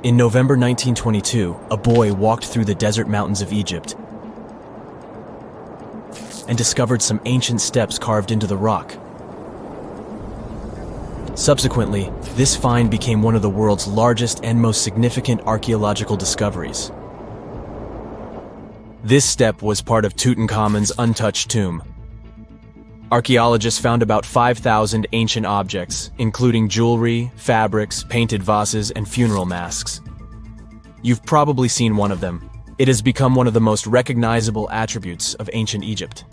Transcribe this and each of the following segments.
In November 1922, a boy walked through the desert mountains of Egypt and discovered some ancient steps carved into the rock. Subsequently, this find became one of the world's largest and most significant archaeological discoveries. This step was part of Tutankhamun's untouched tomb. Archaeologists found about 5,000 ancient objects, including jewelry, fabrics, painted vases, and funeral masks. You've probably seen one of them. It has become one of the most recognizable attributes of ancient Egypt.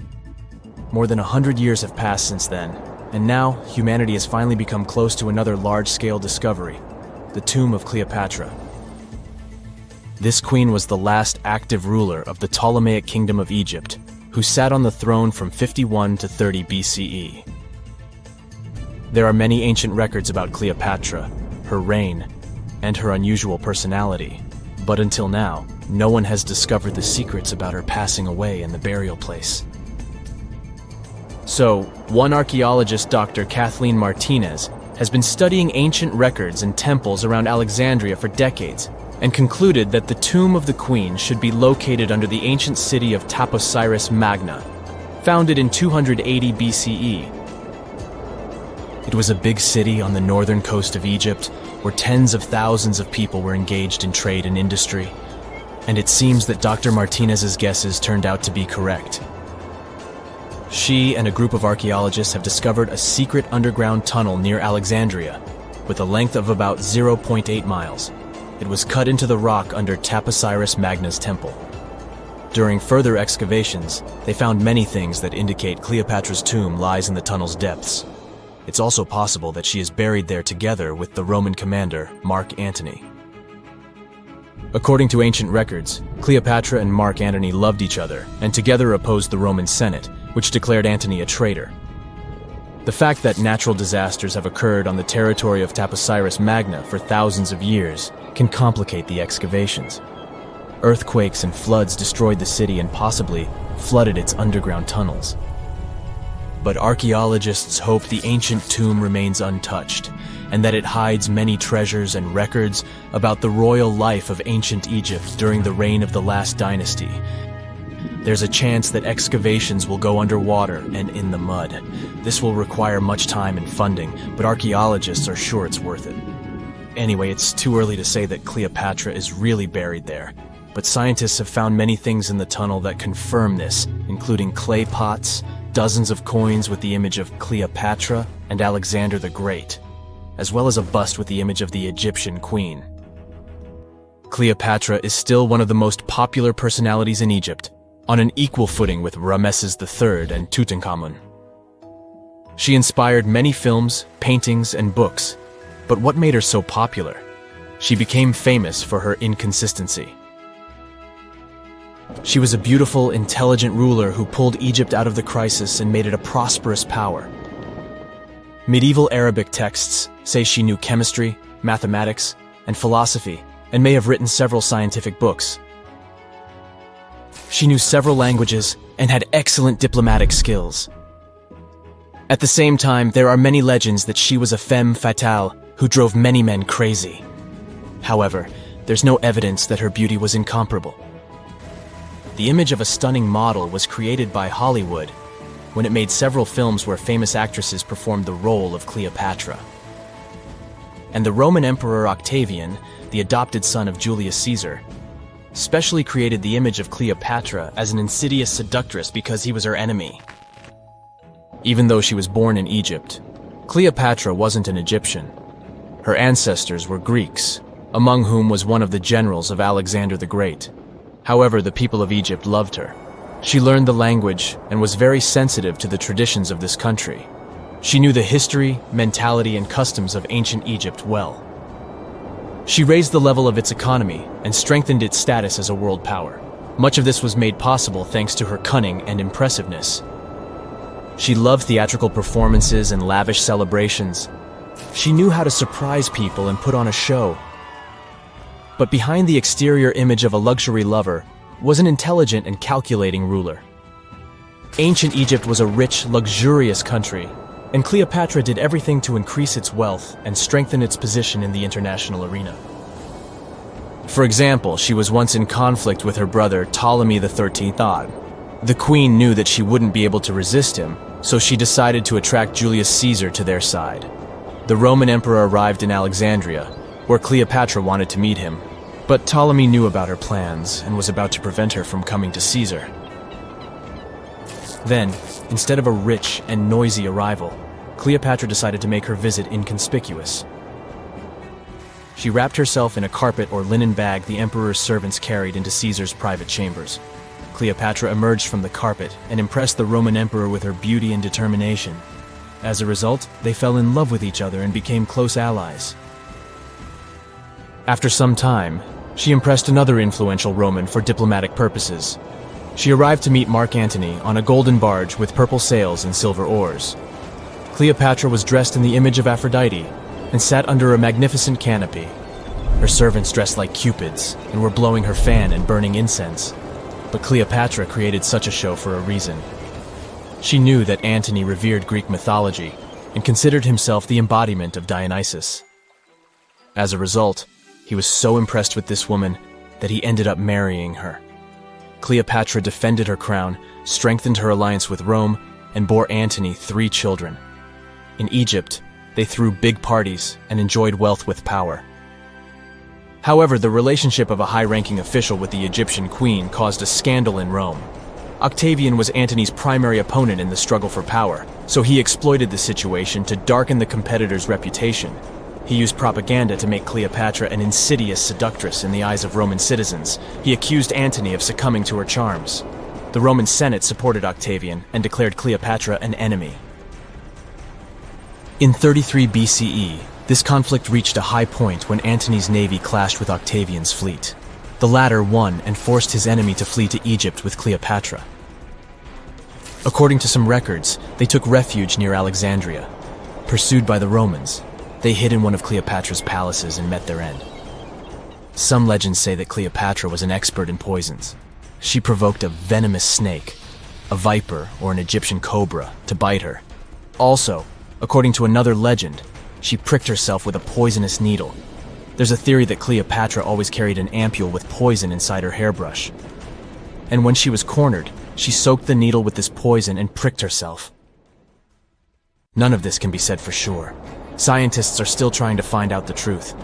More than 100 years have passed since then, and now humanity has finally become close to another large-scale discovery, the tomb of Cleopatra. This queen was the last active ruler of the Ptolemaic Kingdom of Egypt, who sat on the throne from 51 to 30 BCE. There are many ancient records about Cleopatra, her reign, and her unusual personality, but until now, no one has discovered the secrets about her passing away in the burial place. So, one archaeologist, Dr. Kathleen Martinez, has been studying ancient records and temples around Alexandria for decades, and concluded that the tomb of the queen should be located under the ancient city of Taposiris Magna, founded in 280 BCE. It was a big city on the northern coast of Egypt, where tens of thousands of people were engaged in trade and industry, and it seems that Dr. Martinez's guesses turned out to be correct. She and a group of archaeologists have discovered a secret underground tunnel near Alexandria, with a length of about 0.8 miles. It was cut into the rock under Taposiris Magna's temple. During further excavations, they found many things that indicate Cleopatra's tomb lies in the tunnel's depths. It's also possible that she is buried there together with the Roman commander, Mark Antony. According to ancient records, Cleopatra and Mark Antony loved each other and together opposed the Roman Senate, which declared Antony a traitor. The fact that natural disasters have occurred on the territory of Taposiris Magna for thousands of years can complicate the excavations. Earthquakes and floods destroyed the city and possibly flooded its underground tunnels. But archaeologists hope the ancient tomb remains untouched, and that it hides many treasures and records about the royal life of ancient Egypt during the reign of the last dynasty. There's a chance that excavations will go underwater and in the mud. This will require much time and funding, but archaeologists are sure it's worth it. Anyway, it's too early to say that Cleopatra is really buried there, but scientists have found many things in the tunnel that confirm this, including clay pots, dozens of coins with the image of Cleopatra and Alexander the Great, as well as a bust with the image of the Egyptian queen. Cleopatra is still one of the most popular personalities in Egypt, on an equal footing with Ramesses III and Tutankhamun. She inspired many films, paintings, and books, but what made her so popular? She became famous for her inconsistency. She was a beautiful, intelligent ruler who pulled Egypt out of the crisis and made it a prosperous power. Medieval Arabic texts say she knew chemistry, mathematics, and philosophy, and may have written several scientific books. She knew several languages and had excellent diplomatic skills. At the same time, there are many legends that she was a femme fatale who drove many men crazy. However, there's no evidence that her beauty was incomparable. The image of a stunning model was created by Hollywood when it made several films where famous actresses performed the role of Cleopatra. And the Roman Emperor Octavian, the adopted son of Julius Caesar, specially created the image of Cleopatra as an insidious seductress because he was her enemy. Even though she was born in Egypt, Cleopatra wasn't an Egyptian. Her ancestors were Greeks, among whom was one of the generals of Alexander the Great. However, the people of Egypt loved her. She learned the language and was very sensitive to the traditions of this country. She knew the history, mentality, and customs of ancient Egypt well. She raised the level of its economy and strengthened its status as a world power. Much of this was made possible thanks to her cunning and impressiveness. She loved theatrical performances and lavish celebrations. She knew how to surprise people and put on a show. But behind the exterior image of a luxury lover was an intelligent and calculating ruler. Ancient Egypt was a rich, luxurious country, and Cleopatra did everything to increase its wealth and strengthen its position in the international arena. For example, she was once in conflict with her brother Ptolemy XIII Odd. The queen knew that she wouldn't be able to resist him, so she decided to attract Julius Caesar to their side. The Roman emperor arrived in Alexandria, where Cleopatra wanted to meet him, but Ptolemy knew about her plans and was about to prevent her from coming to Caesar. Then, instead of a rich and noisy arrival, Cleopatra decided to make her visit inconspicuous. She wrapped herself in a carpet or linen bag the emperor's servants carried into Caesar's private chambers. Cleopatra emerged from the carpet and impressed the Roman emperor with her beauty and determination. As a result, they fell in love with each other and became close allies. After some time, she impressed another influential Roman for diplomatic purposes. She arrived to meet Mark Antony on a golden barge with purple sails and silver oars. Cleopatra was dressed in the image of Aphrodite and sat under a magnificent canopy. Her servants dressed like cupids and were blowing her fan and burning incense. But Cleopatra created such a show for a reason. She knew that Antony revered Greek mythology and considered himself the embodiment of Dionysus. As a result, he was so impressed with this woman that he ended up marrying her. Cleopatra defended her crown, strengthened her alliance with Rome, and bore Antony 3 children. In Egypt, they threw big parties and enjoyed wealth with power. However, the relationship of a high-ranking official with the Egyptian queen caused a scandal in Rome. Octavian was Antony's primary opponent in the struggle for power, so he exploited the situation to darken the competitor's reputation. He used propaganda to make Cleopatra an insidious seductress in the eyes of Roman citizens. He accused Antony of succumbing to her charms. The Roman Senate supported Octavian and declared Cleopatra an enemy. In 33 BCE, this conflict reached a high point when Antony's navy clashed with Octavian's fleet. The latter won and forced his enemy to flee to Egypt with Cleopatra. According to some records, they took refuge near Alexandria. Pursued by the Romans, they hid in one of Cleopatra's palaces and met their end. Some legends say that Cleopatra was an expert in poisons. She provoked a venomous snake, a viper or an Egyptian cobra, to bite her. Also, according to another legend, she pricked herself with a poisonous needle. There's a theory that Cleopatra always carried an ampule with poison inside her hairbrush. And when she was cornered, she soaked the needle with this poison and pricked herself. None of this can be said for sure. Scientists are still trying to find out the truth.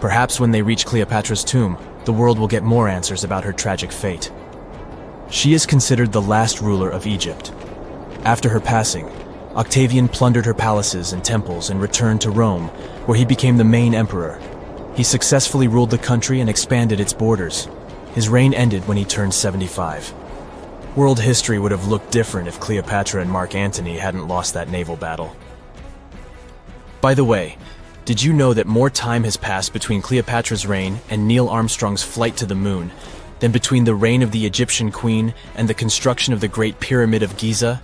Perhaps when they reach Cleopatra's tomb, the world will get more answers about her tragic fate. She is considered the last ruler of Egypt. After her passing, Octavian plundered her palaces and temples and returned to Rome, where he became the main emperor. He successfully ruled the country and expanded its borders. His reign ended when he turned 75. World history would have looked different if Cleopatra and Mark Antony hadn't lost that naval battle. By the way, did you know that more time has passed between Cleopatra's reign and Neil Armstrong's flight to the moon than between the reign of the Egyptian queen and the construction of the Great Pyramid of Giza?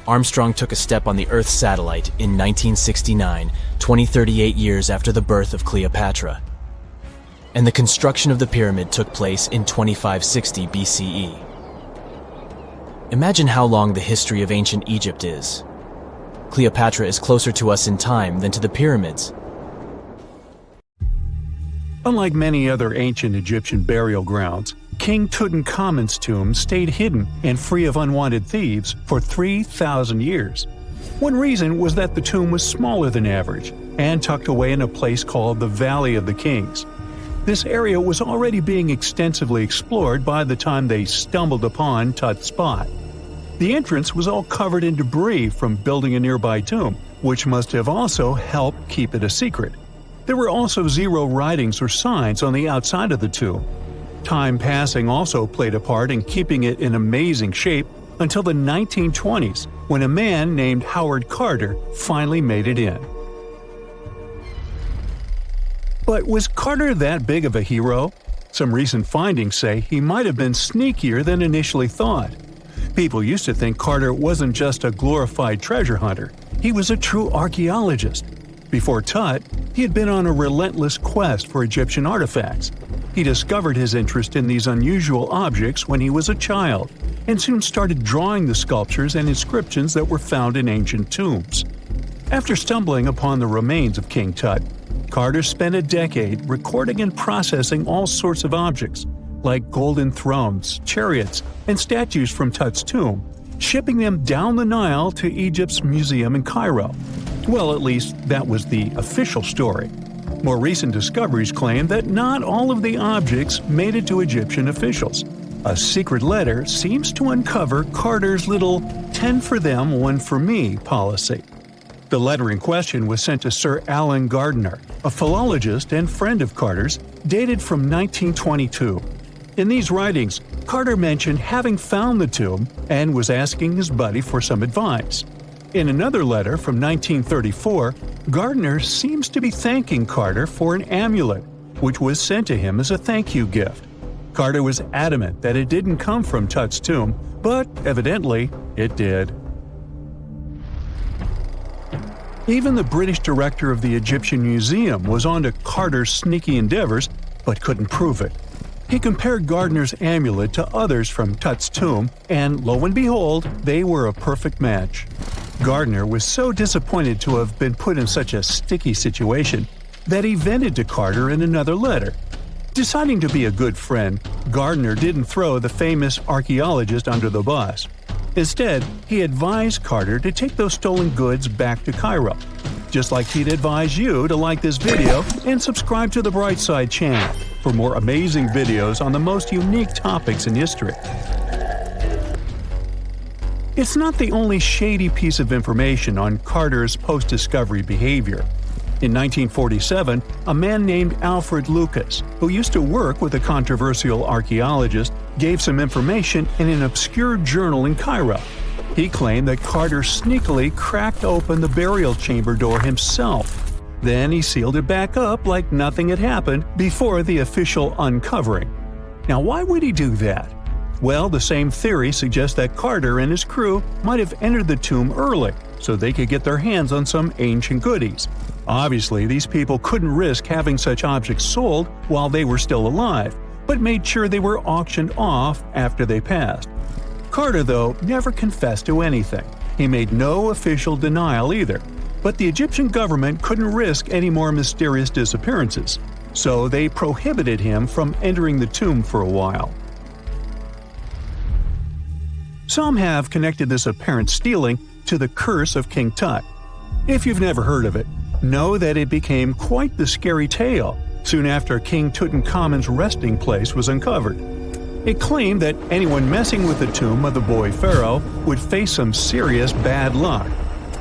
Armstrong took a step on the Earth satellite in 1969, 38 years after the birth of Cleopatra. And the construction of the pyramid took place in 2560 BCE. Imagine how long the history of ancient Egypt is. Cleopatra is closer to us in time than to the pyramids. Unlike many other ancient Egyptian burial grounds, King Tutankhamen's tomb stayed hidden and free of unwanted thieves for 3,000 years. One reason was that the tomb was smaller than average and tucked away in a place called the Valley of the Kings. This area was already being extensively explored by the time they stumbled upon Tut's spot. The entrance was all covered in debris from building a nearby tomb, which must have also helped keep it a secret. There were also 0 writings or signs on the outside of the tomb. Time passing also played a part in keeping it in amazing shape until the 1920s, when a man named Howard Carter finally made it in. But was Carter that big of a hero? Some recent findings say he might have been sneakier than initially thought. People used to think Carter wasn't just a glorified treasure hunter, he was a true archaeologist. Before Tut, he had been on a relentless quest for Egyptian artifacts. He discovered his interest in these unusual objects when he was a child, and soon started drawing the sculptures and inscriptions that were found in ancient tombs. After stumbling upon the remains of King Tut, Carter spent a decade recording and processing all sorts of objects, like golden thrones, chariots, and statues from Tut's tomb, shipping them down the Nile to Egypt's museum in Cairo. Well, at least that was the official story. More recent discoveries claim that not all of the objects made it to Egyptian officials. A secret letter seems to uncover Carter's little 10 for them, 1 for me policy. The letter in question was sent to Sir Alan Gardiner, a philologist and friend of Carter's, dated from 1922. In these writings, Carter mentioned having found the tomb and was asking his buddy for some advice. In another letter from 1934, Gardiner seems to be thanking Carter for an amulet, which was sent to him as a thank you gift. Carter was adamant that it didn't come from Tut's tomb, but evidently it did. Even the British director of the Egyptian Museum was onto Carter's sneaky endeavors, but couldn't prove it. He compared Gardiner's amulet to others from Tut's tomb, and lo and behold, they were a perfect match. Gardiner was so disappointed to have been put in such a sticky situation that he vented to Carter in another letter. Deciding to be a good friend, Gardiner didn't throw the famous archaeologist under the bus. Instead, he advised Carter to take those stolen goods back to Cairo, just like he'd advise you to like this video and subscribe to the Brightside channel for more amazing videos on the most unique topics in history. It's not the only shady piece of information on Carter's post-discovery behavior. In 1947, a man named Alfred Lucas, who used to work with a controversial archaeologist, gave some information in an obscure journal in Cairo. He claimed that Carter sneakily cracked open the burial chamber door himself. Then he sealed it back up like nothing had happened before the official uncovering. Now, why would he do that? Well, the same theory suggests that Carter and his crew might have entered the tomb early so they could get their hands on some ancient goodies. Obviously, these people couldn't risk having such objects sold while they were still alive, but made sure they were auctioned off after they passed. Carter, though, never confessed to anything. He made no official denial either, but the Egyptian government couldn't risk any more mysterious disappearances, so they prohibited him from entering the tomb for a while. Some have connected this apparent stealing to the curse of King Tut. If you've never heard of it, know that it became quite the scary tale soon after King Tutankhamen's resting place was uncovered. It claimed that anyone messing with the tomb of the boy pharaoh would face some serious bad luck.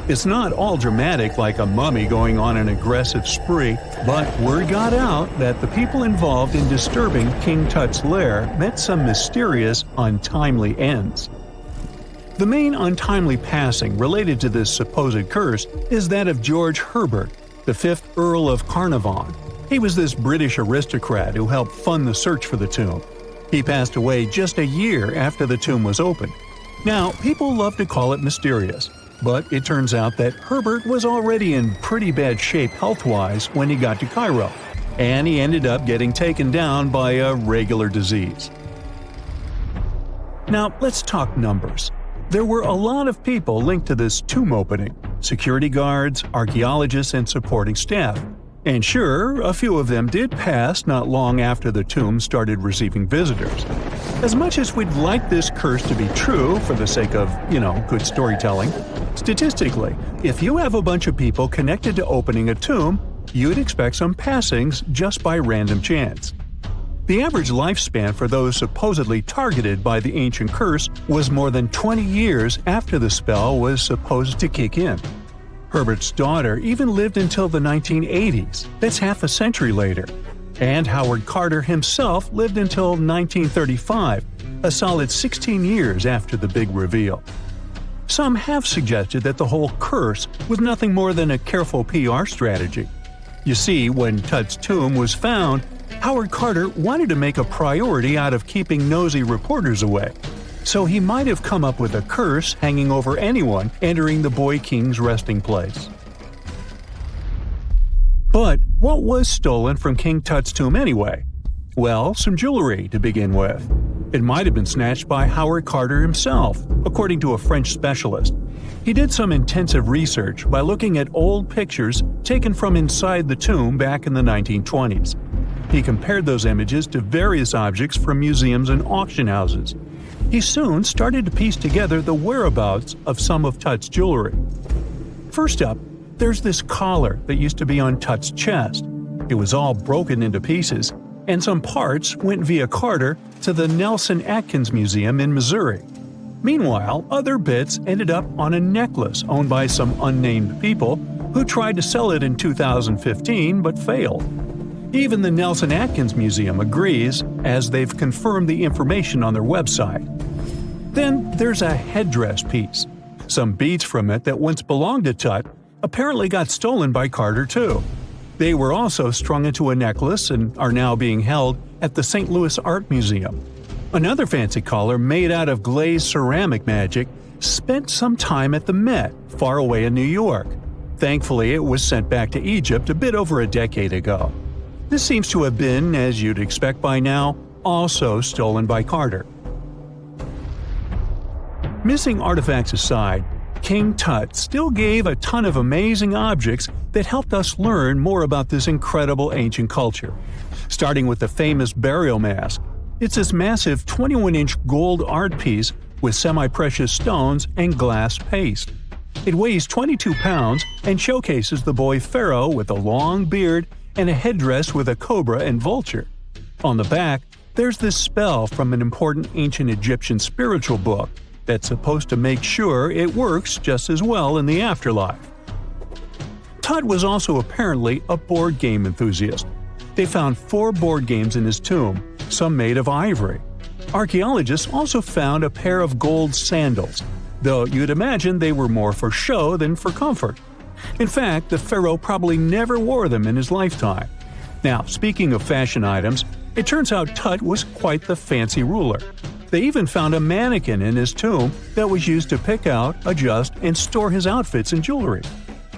It's not all dramatic like a mummy going on an aggressive spree, but word got out that the people involved in disturbing King Tut's lair met some mysterious, untimely ends. The main untimely passing related to this supposed curse is that of George Herbert, the 5th Earl of Carnarvon. He was this British aristocrat who helped fund the search for the tomb. He passed away just a year after the tomb was opened. Now, people love to call it mysterious, but it turns out that Herbert was already in pretty bad shape health-wise when he got to Cairo, and he ended up getting taken down by a regular disease. Now, let's talk numbers. There were a lot of people linked to this tomb opening – security guards, archaeologists, and supporting staff. And sure, a few of them did pass not long after the tomb started receiving visitors. As much as we'd like this curse to be true for the sake of, good storytelling, statistically, if you have a bunch of people connected to opening a tomb, you'd expect some passings just by random chance. The average lifespan for those supposedly targeted by the ancient curse was more than 20 years after the spell was supposed to kick in. Herbert's daughter even lived until the 1980s, that's half a century later. And Howard Carter himself lived until 1935, a solid 16 years after the big reveal. Some have suggested that the whole curse was nothing more than a careful PR strategy. You see, when Tut's tomb was found, Howard Carter wanted to make a priority out of keeping nosy reporters away. So he might have come up with a curse hanging over anyone entering the boy king's resting place. But what was stolen from King Tut's tomb anyway? Well, some jewelry to begin with. It might have been snatched by Howard Carter himself, according to a French specialist. He did some intensive research by looking at old pictures taken from inside the tomb back in the 1920s. He compared those images to various objects from museums and auction houses. He soon started to piece together the whereabouts of some of Tut's jewelry. First up, there's this collar that used to be on Tut's chest. It was all broken into pieces, and some parts went via Carter to the Nelson Atkins Museum in Missouri. Meanwhile, other bits ended up on a necklace owned by some unnamed people who tried to sell it in 2015 but failed. Even the Nelson Atkins Museum agrees, as they've confirmed the information on their website. Then there's a headdress piece. Some beads from it that once belonged to Tut apparently got stolen by Carter too. They were also strung into a necklace and are now being held at the St. Louis Art Museum. Another fancy collar made out of glazed ceramic magic spent some time at the Met, far away in New York. Thankfully, it was sent back to Egypt a bit over a decade ago. This seems to have been, as you'd expect by now, also stolen by Carter. Missing artifacts aside, King Tut still gave a ton of amazing objects that helped us learn more about this incredible ancient culture. Starting with the famous burial mask. It's this massive 21-inch gold art piece with semi-precious stones and glass paste. It weighs 22 pounds and showcases the boy pharaoh with a long beard and a headdress with a cobra and vulture. On the back, there's this spell from an important ancient Egyptian spiritual book that's supposed to make sure it works just as well in the afterlife. Tut was also apparently a board game enthusiast. They found 4 board games in his tomb, some made of ivory. Archaeologists also found a pair of gold sandals, though you'd imagine they were more for show than for comfort. In fact, the pharaoh probably never wore them in his lifetime. Now, speaking of fashion items, it turns out Tut was quite the fancy ruler. They even found a mannequin in his tomb that was used to pick out, adjust, and store his outfits and jewelry.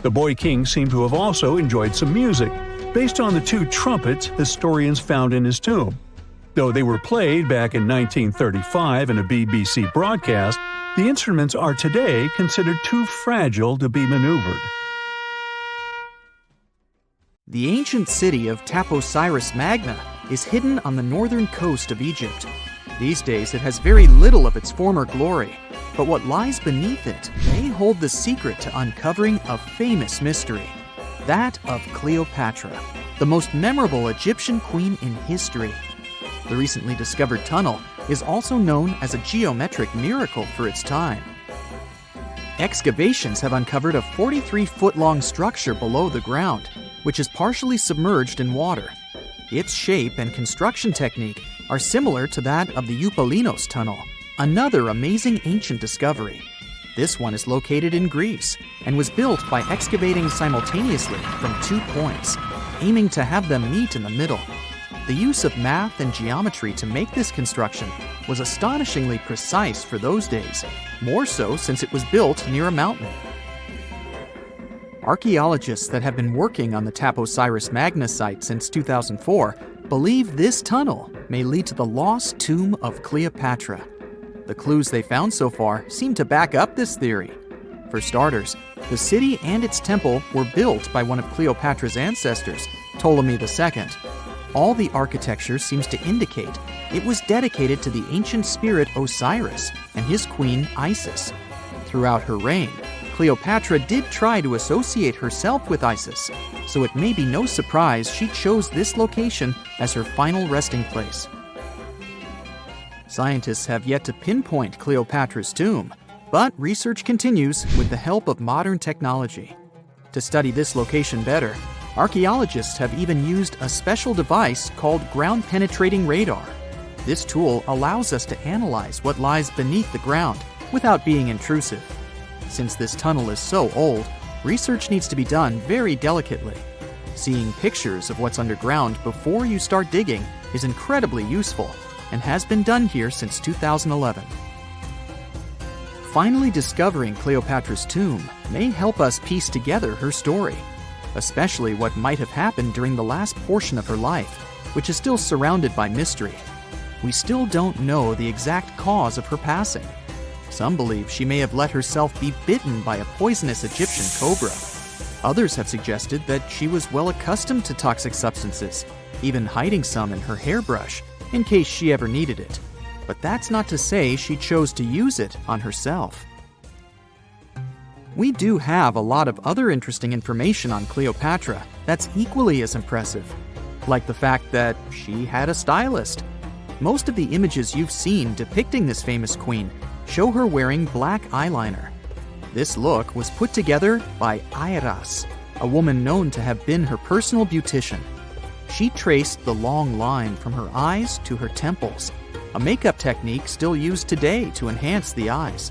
The boy king seemed to have also enjoyed some music, based on the 2 trumpets historians found in his tomb. Though they were played back in 1935 in a BBC broadcast, the instruments are today considered too fragile to be maneuvered. The ancient city of Taposiris Magna is hidden on the northern coast of Egypt. These days it has very little of its former glory, but what lies beneath it may hold the secret to uncovering a famous mystery, that of Cleopatra, the most memorable Egyptian queen in history. The recently discovered tunnel is also known as a geometric miracle for its time. Excavations have uncovered a 43-foot-long structure below the ground, which is partially submerged in water. Its shape and construction technique are similar to that of the Eupalinos Tunnel, another amazing ancient discovery. This one is located in Greece and was built by excavating simultaneously from 2 points, aiming to have them meet in the middle. The use of math and geometry to make this construction was astonishingly precise for those days, more so since it was built near a mountain. Archaeologists that have been working on the Taposiris Magna site since 2004 believe this tunnel may lead to the lost tomb of Cleopatra. The clues they found so far seem to back up this theory. For starters, the city and its temple were built by one of Cleopatra's ancestors, Ptolemy II. All the architecture seems to indicate it was dedicated to the ancient spirit Osiris and his queen Isis. Throughout her reign, Cleopatra did try to associate herself with Isis, so it may be no surprise she chose this location as her final resting place. Scientists have yet to pinpoint Cleopatra's tomb, but research continues with the help of modern technology. To study this location better, archaeologists have even used a special device called ground-penetrating radar. This tool allows us to analyze what lies beneath the ground without being intrusive. Since this tunnel is so old, research needs to be done very delicately. Seeing pictures of what's underground before you start digging is incredibly useful and has been done here since 2011. Finally discovering Cleopatra's tomb may help us piece together her story, especially what might have happened during the last portion of her life, which is still surrounded by mystery. we still don't know the exact cause of her passing. Some believe she may have let herself be bitten by a poisonous Egyptian cobra. Others have suggested that she was well accustomed to toxic substances, even hiding some in her hairbrush in case she ever needed it. But that's not to say she chose to use it on herself. We do have a lot of other interesting information on Cleopatra that's equally as impressive, like the fact that she had a stylist. Most of the images you've seen depicting this famous queen show her wearing black eyeliner. This look was put together by Iras, a woman known to have been her personal beautician. She traced the long line from her eyes to her temples, a makeup technique still used today to enhance the eyes.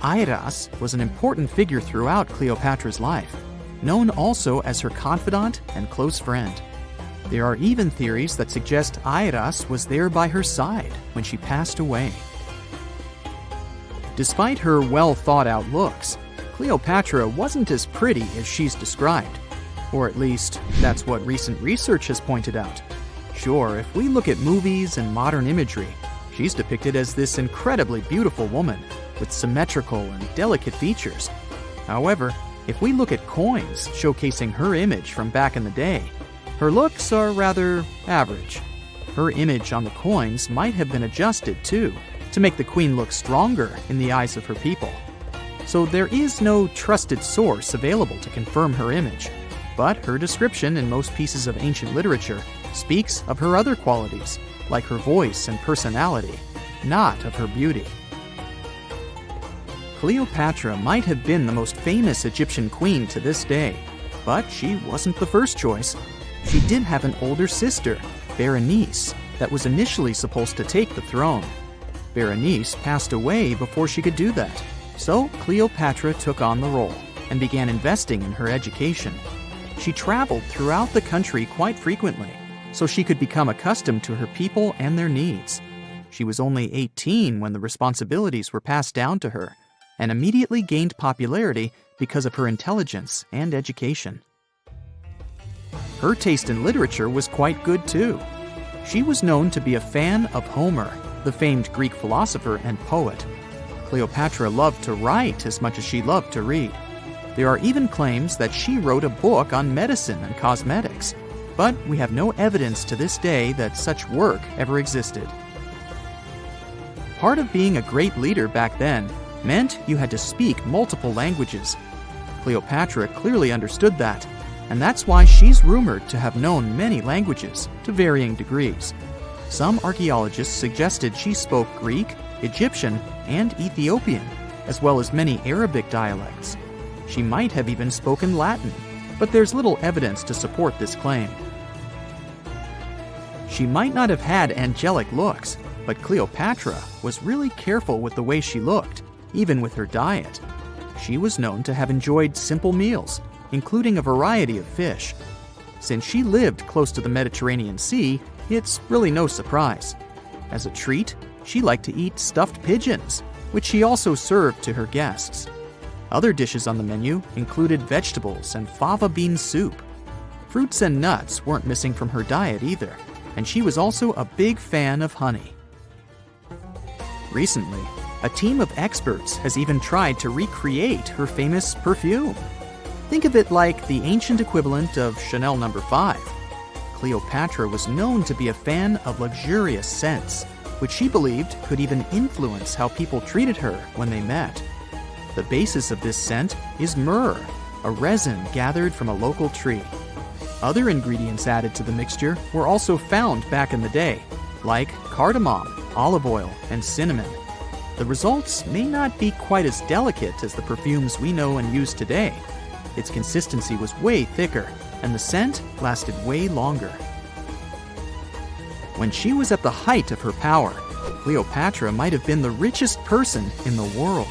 Iras was an important figure throughout Cleopatra's life, known also as her confidant and close friend. There are even theories that suggest Iras was there by her side when she passed away. Despite her well-thought-out looks, Cleopatra wasn't as pretty as she's described. Or at least, that's what recent research has pointed out. Sure, if we look at movies and modern imagery, she's depicted as this incredibly beautiful woman with symmetrical and delicate features. However, if we look at coins showcasing her image from back in the day, her looks are rather average. Her image on the coins might have been adjusted, too, to make the queen look stronger in the eyes of her people. So there is no trusted source available to confirm her image, but her description in most pieces of ancient literature speaks of her other qualities, like her voice and personality, not of her beauty. Cleopatra might have been the most famous Egyptian queen to this day, but she wasn't the first choice. She did have an older sister, Berenice, that was initially supposed to take the throne. Berenice passed away before she could do that, so Cleopatra took on the role and began investing in her education. She traveled throughout the country quite frequently, so she could become accustomed to her people and their needs. She was only 18 when the responsibilities were passed down to her, and immediately gained popularity because of her intelligence and education. Her taste in literature was quite good too. She was known to be a fan of Homer, the famed Greek philosopher and poet. Cleopatra loved to write as much as she loved to read. There are even claims that she wrote a book on medicine and cosmetics, but we have no evidence to this day that such work ever existed. Part of being a great leader back then meant you had to speak multiple languages. Cleopatra clearly understood that, and that's why she's rumored to have known many languages to varying degrees. Some archaeologists suggested she spoke Greek, Egyptian, and Ethiopian, as well as many Arabic dialects. She might have even spoken Latin, but there's little evidence to support this claim. She might not have had angelic looks, but Cleopatra was really careful with the way she looked, even with her diet. She was known to have enjoyed simple meals, including a variety of fish. Since she lived close to the Mediterranean Sea, it's really no surprise. As a treat, she liked to eat stuffed pigeons, which she also served to her guests. Other dishes on the menu included vegetables and fava bean soup. Fruits and nuts weren't missing from her diet either, and she was also a big fan of honey. Recently, a team of experts has even tried to recreate her famous perfume. Think of it like the ancient equivalent of Chanel No. 5. Cleopatra was known to be a fan of luxurious scents, which she believed could even influence how people treated her when they met. The basis of this scent is myrrh, a resin gathered from a local tree. Other ingredients added to the mixture were also found back in the day, like cardamom, olive oil, and cinnamon. The results may not be quite as delicate as the perfumes we know and use today. Its consistency was way thicker, and the scent lasted way longer. When she was at the height of her power, Cleopatra might have been the richest person in the world.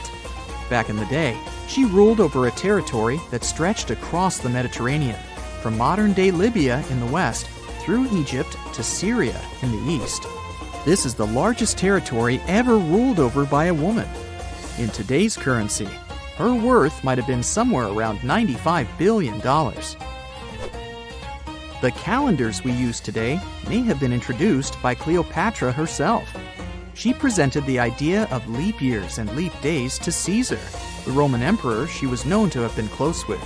Back in the day, she ruled over a territory that stretched across the Mediterranean, from modern-day Libya in the west through Egypt to Syria in the east. This is the largest territory ever ruled over by a woman. In today's currency, her worth might have been somewhere around $95 billion. The calendars we use today may have been introduced by Cleopatra herself. She presented the idea of leap years and leap days to Caesar, the Roman emperor she was known to have been close with.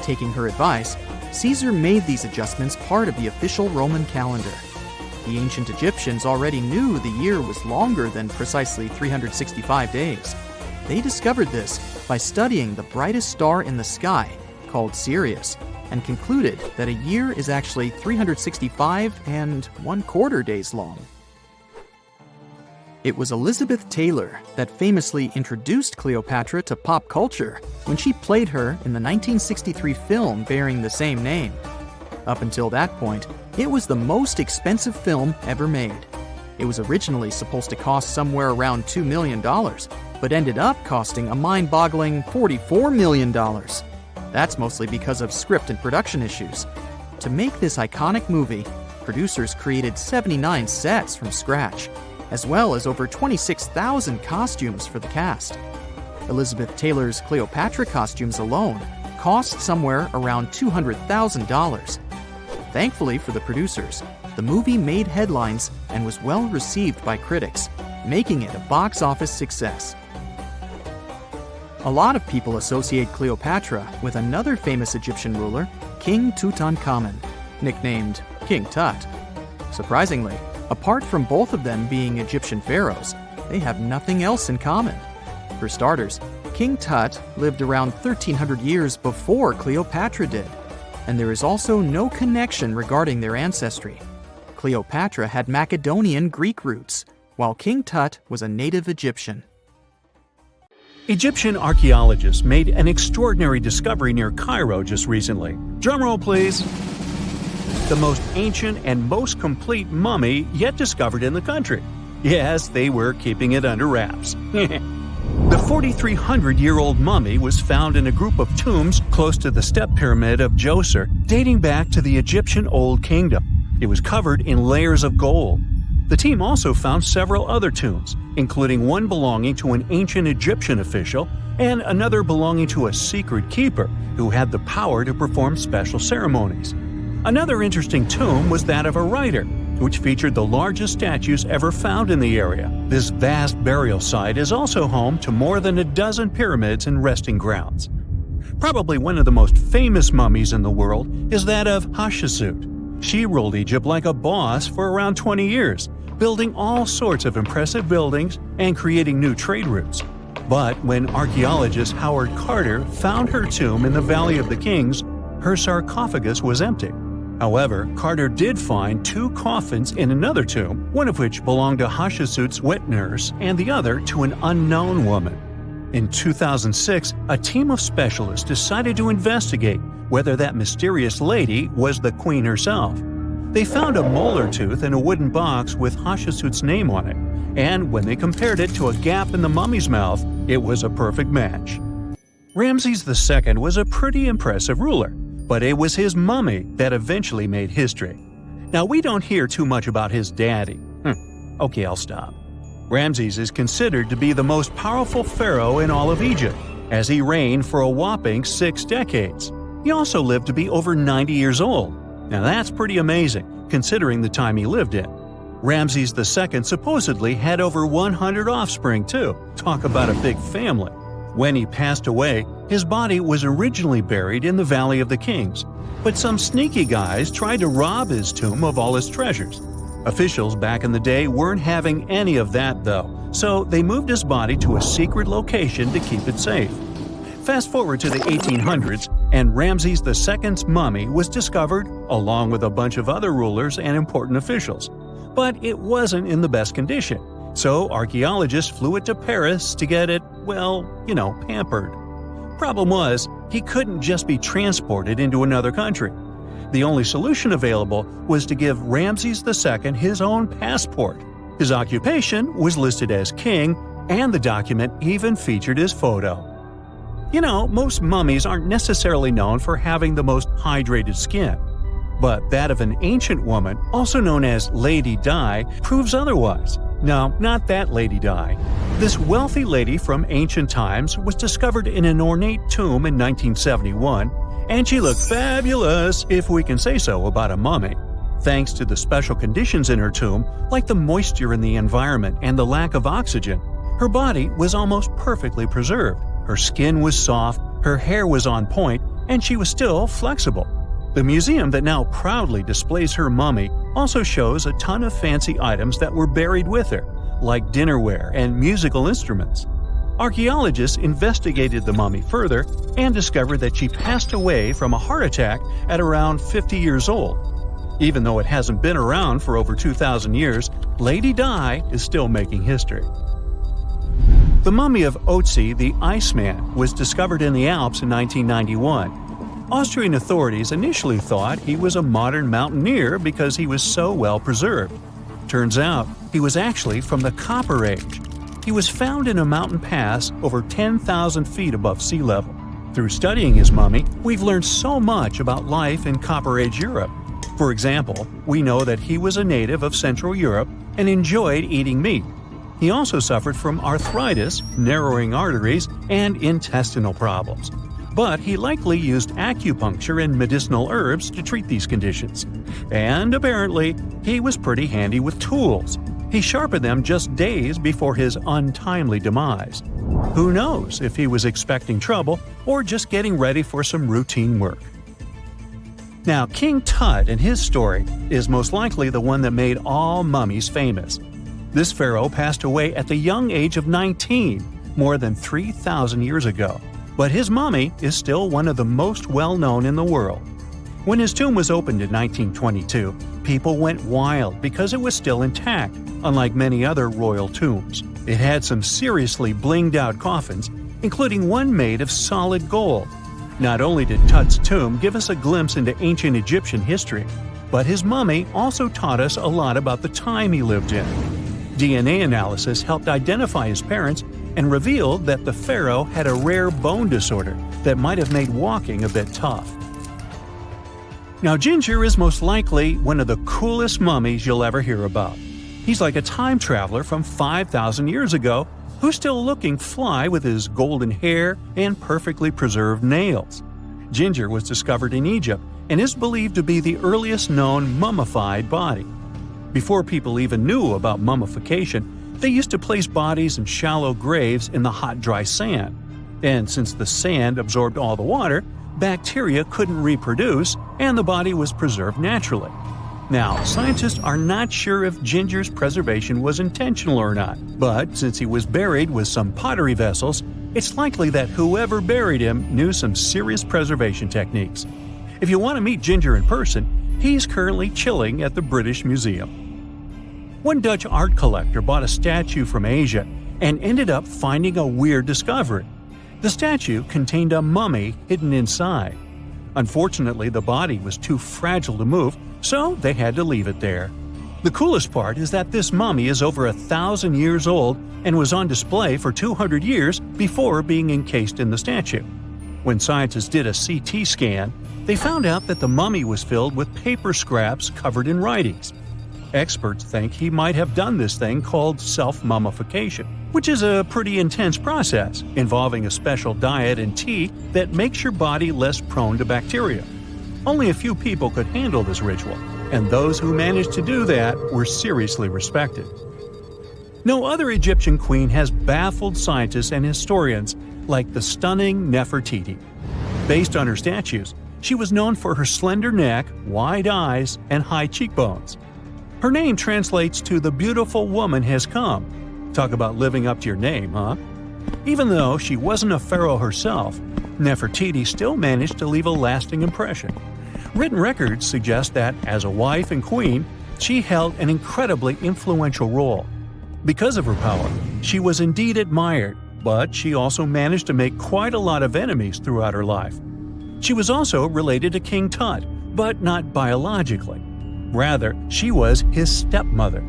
Taking her advice, Caesar made these adjustments part of the official Roman calendar. The ancient Egyptians already knew the year was longer than precisely 365 days. They discovered this by studying the brightest star in the sky, called Sirius, and concluded that a year is actually 365 and 1/4 days long. It was Elizabeth Taylor that famously introduced Cleopatra to pop culture when she played her in the 1963 film bearing the same name. Up until that point, it was the most expensive film ever made. It was originally supposed to cost somewhere around $2 million, but ended up costing a mind-boggling $44 million. That's mostly because of script and production issues. To make this iconic movie, producers created 79 sets from scratch, as well as over 26,000 costumes for the cast. Elizabeth Taylor's Cleopatra costumes alone cost somewhere around $200,000. Thankfully for the producers, the movie made headlines and was well received by critics, making it a box office success. A lot of people associate Cleopatra with another famous Egyptian ruler, King Tutankhamun, nicknamed King Tut. Surprisingly, apart from both of them being Egyptian pharaohs, they have nothing else in common. For starters, King Tut lived around 1,300 years before Cleopatra did, and there is also no connection regarding their ancestry. Cleopatra had Macedonian Greek roots, while King Tut was a native Egyptian. Egyptian archaeologists made an extraordinary discovery near Cairo just recently. Drumroll, please. The most ancient and most complete mummy yet discovered in the country. Yes, they were keeping it under wraps. The 4,300-year-old mummy was found in a group of tombs close to the step pyramid of Djoser, dating back to the Egyptian Old Kingdom. It was covered in layers of gold. The team also found several other tombs, including one belonging to an ancient Egyptian official and another belonging to a secret keeper who had the power to perform special ceremonies. Another interesting tomb was that of a writer, which featured the largest statues ever found in the area. This vast burial site is also home to more than a dozen pyramids and resting grounds. Probably one of the most famous mummies in the world is that of Hatshepsut. She ruled Egypt like a boss for around 20 years, building all sorts of impressive buildings and creating new trade routes. But when archaeologist Howard Carter found her tomb in the Valley of the Kings, her sarcophagus was empty. However, Carter did find 2 coffins in another tomb, one of which belonged to Hatshepsut's wet nurse and the other to an unknown woman. In 2006, a team of specialists decided to investigate whether that mysterious lady was the queen herself. They found a molar tooth in a wooden box with Hatshepsut's name on it, and when they compared it to a gap in the mummy's mouth, it was a perfect match. Ramses II was a pretty impressive ruler, but it was his mummy that eventually made history. Now, we don't hear too much about his daddy. Okay, I'll stop. Ramses is considered to be the most powerful pharaoh in all of Egypt, as he reigned for a whopping 6 decades. He also lived to be over 90 years old. Now that's pretty amazing, considering the time he lived in. Ramses II supposedly had over 100 offspring too. Talk about a big family. When he passed away, his body was originally buried in the Valley of the Kings, but some sneaky guys tried to rob his tomb of all his treasures. Officials back in the day weren't having any of that though, so they moved his body to a secret location to keep it safe. Fast forward to the 1800s, and Ramses II's mummy was discovered along with a bunch of other rulers and important officials. But it wasn't in the best condition, so archaeologists flew it to Paris to get it, pampered. Problem was, he couldn't just be transported into another country. The only solution available was to give Ramses II his own passport. His occupation was listed as king, and the document even featured his photo. Most mummies aren't necessarily known for having the most hydrated skin. But that of an ancient woman, also known as Lady Di, proves otherwise. No, not that Lady Di. This wealthy lady from ancient times was discovered in an ornate tomb in 1971, and she looked fabulous, if we can say so about a mummy. Thanks to the special conditions in her tomb, like the moisture in the environment and the lack of oxygen, her body was almost perfectly preserved. Her skin was soft, her hair was on point, and she was still flexible. The museum that now proudly displays her mummy also shows a ton of fancy items that were buried with her, like dinnerware and musical instruments. Archaeologists investigated the mummy further and discovered that she passed away from a heart attack at around 50 years old. Even though it hasn't been around for over 2,000 years, Lady Di is still making history. The mummy of Otzi the Iceman was discovered in the Alps in 1991. Austrian authorities initially thought he was a modern mountaineer because he was so well preserved. Turns out, he was actually from the Copper Age. He was found in a mountain pass over 10,000 feet above sea level. Through studying his mummy, we've learned so much about life in Copper Age Europe. For example, we know that he was a native of Central Europe and enjoyed eating meat. He also suffered from arthritis, narrowing arteries, and intestinal problems. But he likely used acupuncture and medicinal herbs to treat these conditions. And apparently, he was pretty handy with tools. He sharpened them just days before his untimely demise. Who knows if he was expecting trouble or just getting ready for some routine work. Now, King Tut and his story is most likely the one that made all mummies famous. This pharaoh passed away at the young age of 19, more than 3,000 years ago. But his mummy is still one of the most well-known in the world. When his tomb was opened in 1922, people went wild because it was still intact, unlike many other royal tombs. It had some seriously blinged-out coffins, including one made of solid gold. Not only did Tut's tomb give us a glimpse into ancient Egyptian history, but his mummy also taught us a lot about the time he lived in. DNA analysis helped identify his parents and revealed that the pharaoh had a rare bone disorder that might have made walking a bit tough. Now, Ginger is most likely one of the coolest mummies you'll ever hear about. He's like a time traveler from 5,000 years ago who's still looking fly with his golden hair and perfectly preserved nails. Ginger was discovered in Egypt and is believed to be the earliest known mummified body. Before people even knew about mummification, they used to place bodies in shallow graves in the hot, dry sand. And since the sand absorbed all the water, bacteria couldn't reproduce and the body was preserved naturally. Now, scientists are not sure if Ginger's preservation was intentional or not, but since he was buried with some pottery vessels, it's likely that whoever buried him knew some serious preservation techniques. If you want to meet Ginger in person, he's currently chilling at the British Museum. One Dutch art collector bought a statue from Asia and ended up finding a weird discovery. The statue contained a mummy hidden inside. Unfortunately, the body was too fragile to move, so they had to leave it there. The coolest part is that this mummy is over 1,000 years old and was on display for 200 years before being encased in the statue. When scientists did a CT scan, they found out that the mummy was filled with paper scraps covered in writings. Experts think he might have done this thing called self-mummification, which is a pretty intense process involving a special diet and tea that makes your body less prone to bacteria. Only a few people could handle this ritual, and those who managed to do that were seriously respected. No other Egyptian queen has baffled scientists and historians like the stunning Nefertiti. Based on her statues, she was known for her slender neck, wide eyes, and high cheekbones. Her name translates to "the beautiful woman has come." Talk about living up to your name, huh? Even though she wasn't a pharaoh herself, Nefertiti still managed to leave a lasting impression. Written records suggest that, as a wife and queen, she held an incredibly influential role. Because of her power, she was indeed admired, but she also managed to make quite a lot of enemies throughout her life. She was also related to King Tut, but not biologically. Rather, she was his stepmother.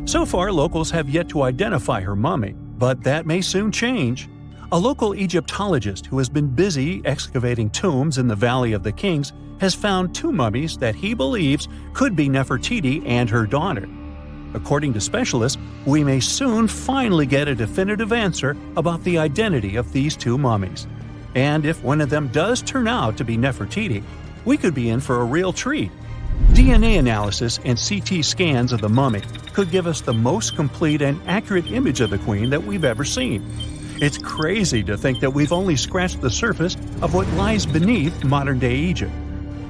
So far, locals have yet to identify her mummy, but that may soon change. A local Egyptologist who has been busy excavating tombs in the Valley of the Kings has found two mummies that he believes could be Nefertiti and her daughter. According to specialists, we may soon finally get a definitive answer about the identity of these two mummies. And if one of them does turn out to be Nefertiti, we could be in for a real treat. DNA analysis and CT scans of the mummy could give us the most complete and accurate image of the queen that we've ever seen. It's crazy to think that we've only scratched the surface of what lies beneath modern-day Egypt.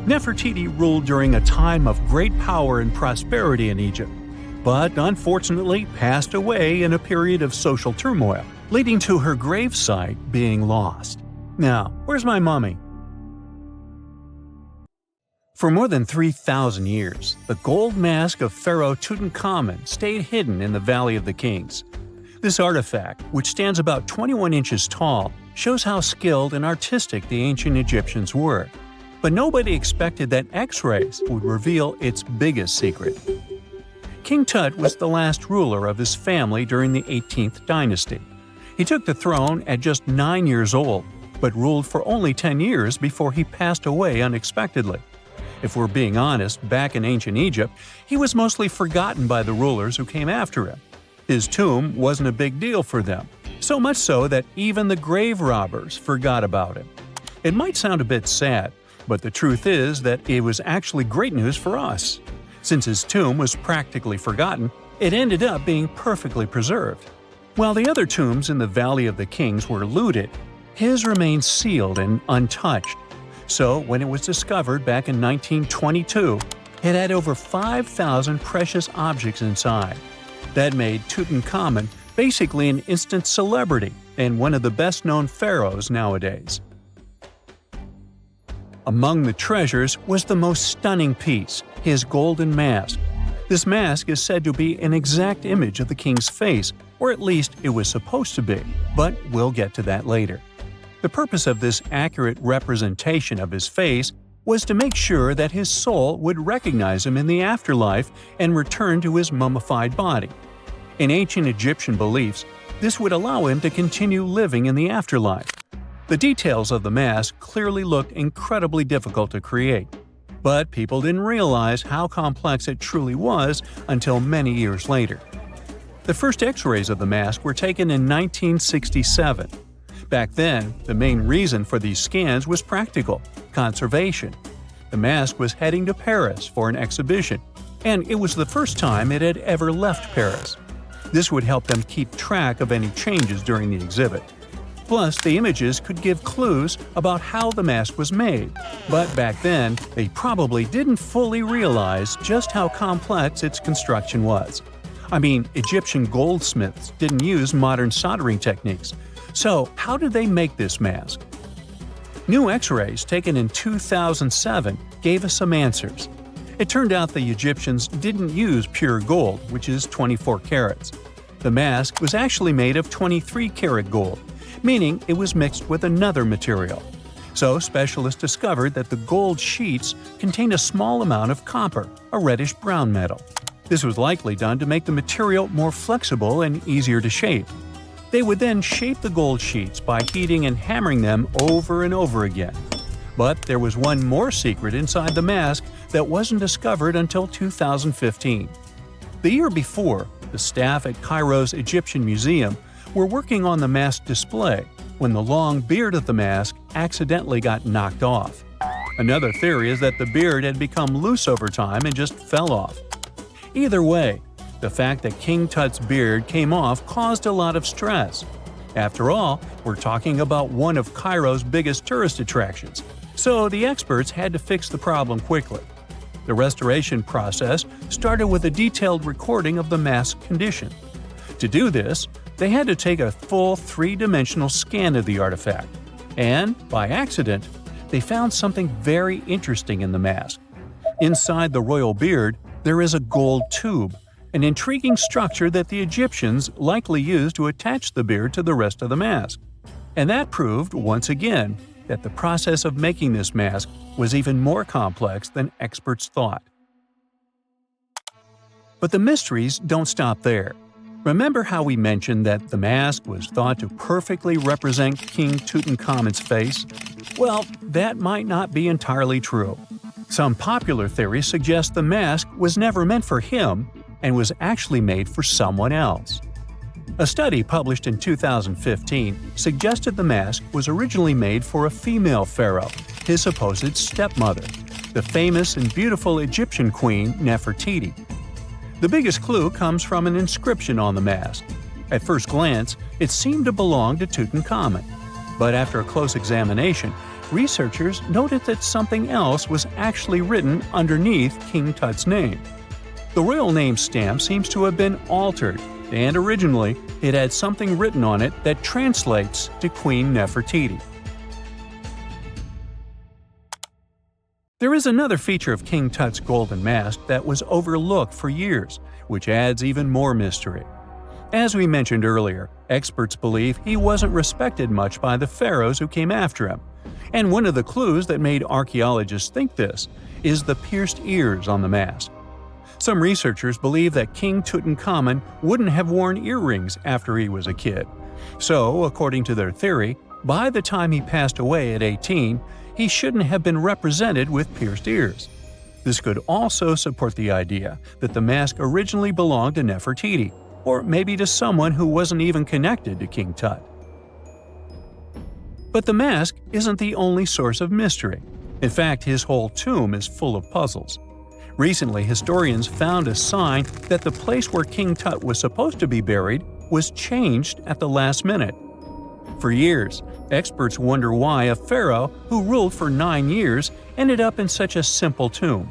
Nefertiti ruled during a time of great power and prosperity in Egypt, but unfortunately passed away in a period of social turmoil, leading to her gravesite being lost. Now, where's my mummy? For more than 3,000 years, the gold mask of Pharaoh Tutankhamun stayed hidden in the Valley of the Kings. This artifact, which stands about 21 inches tall, shows how skilled and artistic the ancient Egyptians were. But nobody expected that X-rays would reveal its biggest secret. King Tut was the last ruler of his family during the 18th dynasty. He took the throne at just 9 years old, but ruled for only 10 years before he passed away unexpectedly. If we're being honest, back in ancient Egypt, he was mostly forgotten by the rulers who came after him. His tomb wasn't a big deal for them, so much so that even the grave robbers forgot about him. It might sound a bit sad, but the truth is that it was actually great news for us. Since his tomb was practically forgotten, it ended up being perfectly preserved. While the other tombs in the Valley of the Kings were looted, his remained sealed and untouched. So, when it was discovered back in 1922, it had over 5,000 precious objects inside. That made Tutankhamun basically an instant celebrity and one of the best-known pharaohs nowadays. Among the treasures was the most stunning piece, his golden mask. This mask is said to be an exact image of the king's face, or at least it was supposed to be, but we'll get to that later. The purpose of this accurate representation of his face was to make sure that his soul would recognize him in the afterlife and return to his mummified body. In ancient Egyptian beliefs, this would allow him to continue living in the afterlife. The details of the mask clearly looked incredibly difficult to create, but people didn't realize how complex it truly was until many years later. The first X-rays of the mask were taken in 1967. Back then, the main reason for these scans was practical – conservation. The mask was heading to Paris for an exhibition, and it was the first time it had ever left Paris. This would help them keep track of any changes during the exhibit. Plus, the images could give clues about how the mask was made. But back then, they probably didn't fully realize just how complex its construction was. I mean, Egyptian goldsmiths didn't use modern soldering techniques. So, how did they make this mask? New X-rays taken in 2007 gave us some answers. It turned out the Egyptians didn't use pure gold, which is 24 carats. The mask was actually made of 23-karat gold, meaning it was mixed with another material. So specialists discovered that the gold sheets contained a small amount of copper, a reddish-brown metal. This was likely done to make the material more flexible and easier to shape. They would then shape the gold sheets by heating and hammering them over and over again. But there was one more secret inside the mask that wasn't discovered until 2015. The year before, the staff at Cairo's Egyptian Museum were working on the mask display when the long beard of the mask accidentally got knocked off. Another theory is that the beard had become loose over time and just fell off. Either way, the fact that King Tut's beard came off caused a lot of stress. After all, we're talking about one of Cairo's biggest tourist attractions, so the experts had to fix the problem quickly. The restoration process started with a detailed recording of the mask's condition. To do this, they had to take a full three-dimensional scan of the artifact. And, by accident, they found something very interesting in the mask. Inside the royal beard, there is a gold tube, an intriguing structure that the Egyptians likely used to attach the beard to the rest of the mask. And that proved, once again, that the process of making this mask was even more complex than experts thought. But the mysteries don't stop there. Remember how we mentioned that the mask was thought to perfectly represent King Tutankhamun's face? Well, that might not be entirely true. Some popular theories suggest the mask was never meant for him and was actually made for someone else. A study published in 2015 suggested the mask was originally made for a female pharaoh, his supposed stepmother, the famous and beautiful Egyptian queen Nefertiti. The biggest clue comes from an inscription on the mask. At first glance, it seemed to belong to Tutankhamun, but after a close examination, researchers noted that something else was actually written underneath King Tut's name. The royal name stamp seems to have been altered, and originally it had something written on it that translates to Queen Nefertiti. There is another feature of King Tut's golden mask that was overlooked for years, which adds even more mystery. As we mentioned earlier, experts believe he wasn't respected much by the pharaohs who came after him. And one of the clues that made archaeologists think this is the pierced ears on the mask. Some researchers believe that King Tutankhamun wouldn't have worn earrings after he was a kid. So, according to their theory, by the time he passed away at 18, he shouldn't have been represented with pierced ears. This could also support the idea that the mask originally belonged to Nefertiti, or maybe to someone who wasn't even connected to King Tut. But the mask isn't the only source of mystery. In fact, his whole tomb is full of puzzles. Recently, historians found a sign that the place where King Tut was supposed to be buried was changed at the last minute. For years, experts wonder why a pharaoh who ruled for 9 years ended up in such a simple tomb.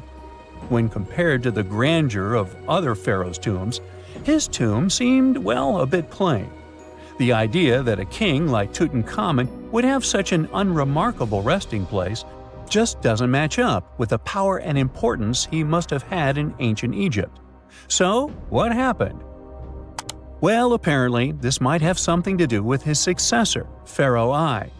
When compared to the grandeur of other pharaohs' tombs, his tomb seemed, well, a bit plain. The idea that a king like Tutankhamun would have such an unremarkable resting place just doesn't match up with the power and importance he must have had in ancient Egypt. So, what happened? Well, apparently, this might have something to do with his successor, Pharaoh I.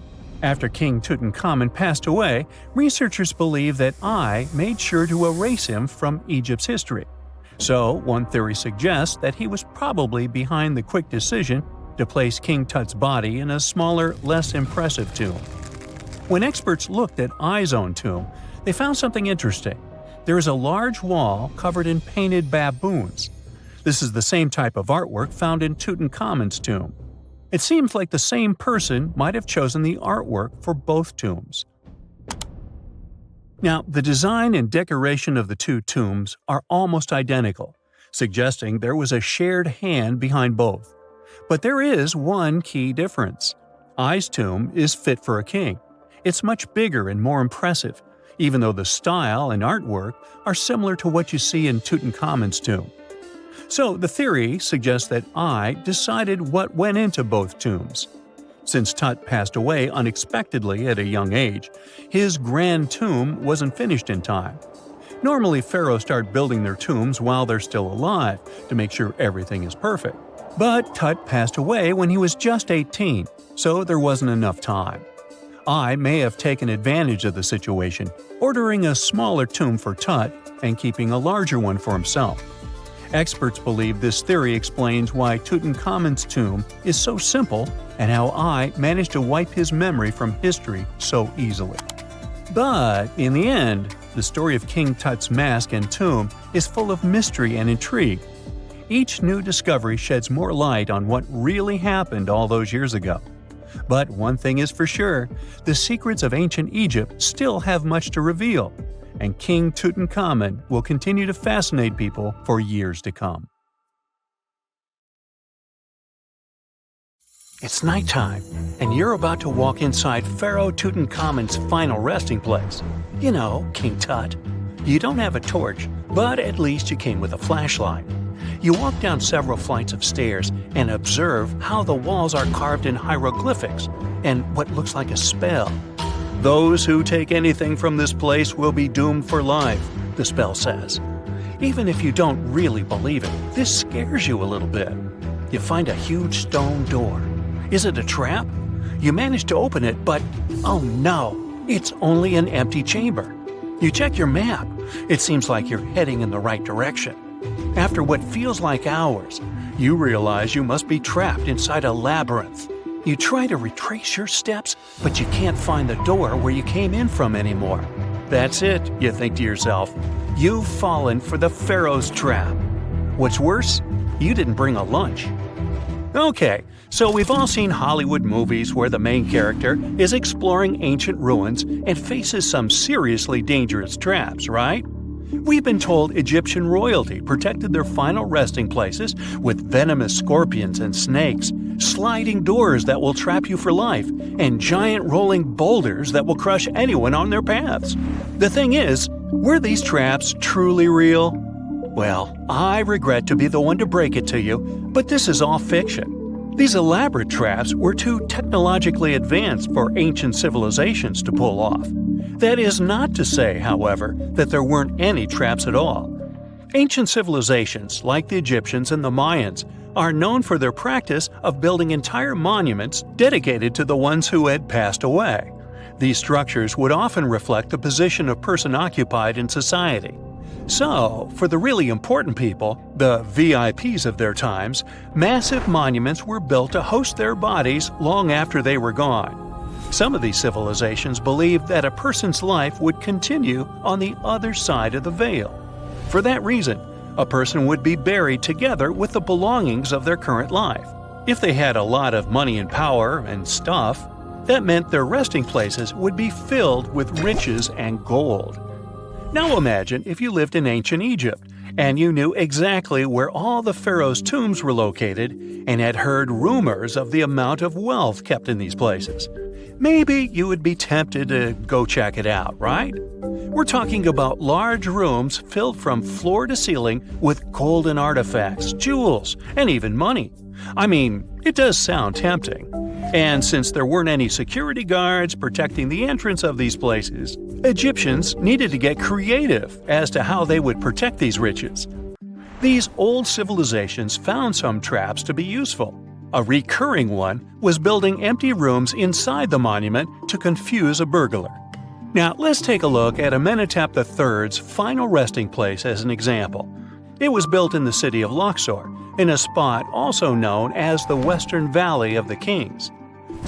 After King Tutankhamun passed away, researchers believe that I made sure to erase him from Egypt's history. So, one theory suggests that he was probably behind the quick decision to place King Tut's body in a smaller, less impressive tomb. When experts looked at I's own tomb, they found something interesting. There is a large wall covered in painted baboons. This is the same type of artwork found in Tutankhamun's tomb. It seems like the same person might have chosen the artwork for both tombs. Now, the design and decoration of the two tombs are almost identical, suggesting there was a shared hand behind both. But there is one key difference. I's tomb is fit for a king. It's much bigger and more impressive, even though the style and artwork are similar to what you see in Tutankhamun's tomb. So the theory suggests that I decided what went into both tombs. Since Tut passed away unexpectedly at a young age, his grand tomb wasn't finished in time. Normally, pharaohs start building their tombs while they're still alive to make sure everything is perfect. But Tut passed away when he was just 18, so there wasn't enough time. I may have taken advantage of the situation, ordering a smaller tomb for Tut and keeping a larger one for himself. Experts believe this theory explains why Tutankhamun's tomb is so simple and how I managed to wipe his memory from history so easily. But in the end, the story of King Tut's mask and tomb is full of mystery and intrigue. Each new discovery sheds more light on what really happened all those years ago. But one thing is for sure, the secrets of ancient Egypt still have much to reveal, and King Tutankhamun will continue to fascinate people for years to come. It's nighttime, and you're about to walk inside Pharaoh Tutankhamun's final resting place. You know, King Tut. You don't have a torch, but at least you came with a flashlight. You walk down several flights of stairs and observe how the walls are carved in hieroglyphics and what looks like a spell. Those who take anything from this place will be doomed for life, the spell says. Even if you don't really believe it, this scares you a little bit. You find a huge stone door. Is it a trap? You manage to open it, but oh no, it's only an empty chamber. You check your map. It seems like you're heading in the right direction. After what feels like hours, you realize you must be trapped inside a labyrinth. You try to retrace your steps, but you can't find the door where you came in from anymore. That's it, you think to yourself. You've fallen for the Pharaoh's trap. What's worse, you didn't bring a lunch. Okay, so we've all seen Hollywood movies where the main character is exploring ancient ruins and faces some seriously dangerous traps, right? We've been told Egyptian royalty protected their final resting places with venomous scorpions and snakes, sliding doors that will trap you for life, and giant rolling boulders that will crush anyone on their paths. The thing is, were these traps truly real? Well, I regret to be the one to break it to you, but this is all fiction. These elaborate traps were too technologically advanced for ancient civilizations to pull off. That is not to say, however, that there weren't any traps at all. Ancient civilizations, like the Egyptians and the Mayans, are known for their practice of building entire monuments dedicated to the ones who had passed away. These structures would often reflect the position of person occupied in society. So, for the really important people, the VIPs of their times, massive monuments were built to host their bodies long after they were gone. Some of these civilizations believed that a person's life would continue on the other side of the veil. For that reason, a person would be buried together with the belongings of their current life. If they had a lot of money and power and stuff, that meant their resting places would be filled with riches and gold. Now imagine if you lived in ancient Egypt and you knew exactly where all the pharaohs' tombs were located and had heard rumors of the amount of wealth kept in these places. Maybe you would be tempted to go check it out, right? We're talking about large rooms filled from floor to ceiling with golden artifacts, jewels, and even money. I mean, it does sound tempting. And since there weren't any security guards protecting the entrance of these places, Egyptians needed to get creative as to how they would protect these riches. These old civilizations found some traps to be useful. A recurring one was building empty rooms inside the monument to confuse a burglar. Now, let's take a look at Amenhotep III's final resting place as an example. It was built in the city of Luxor, in a spot also known as the Western Valley of the Kings.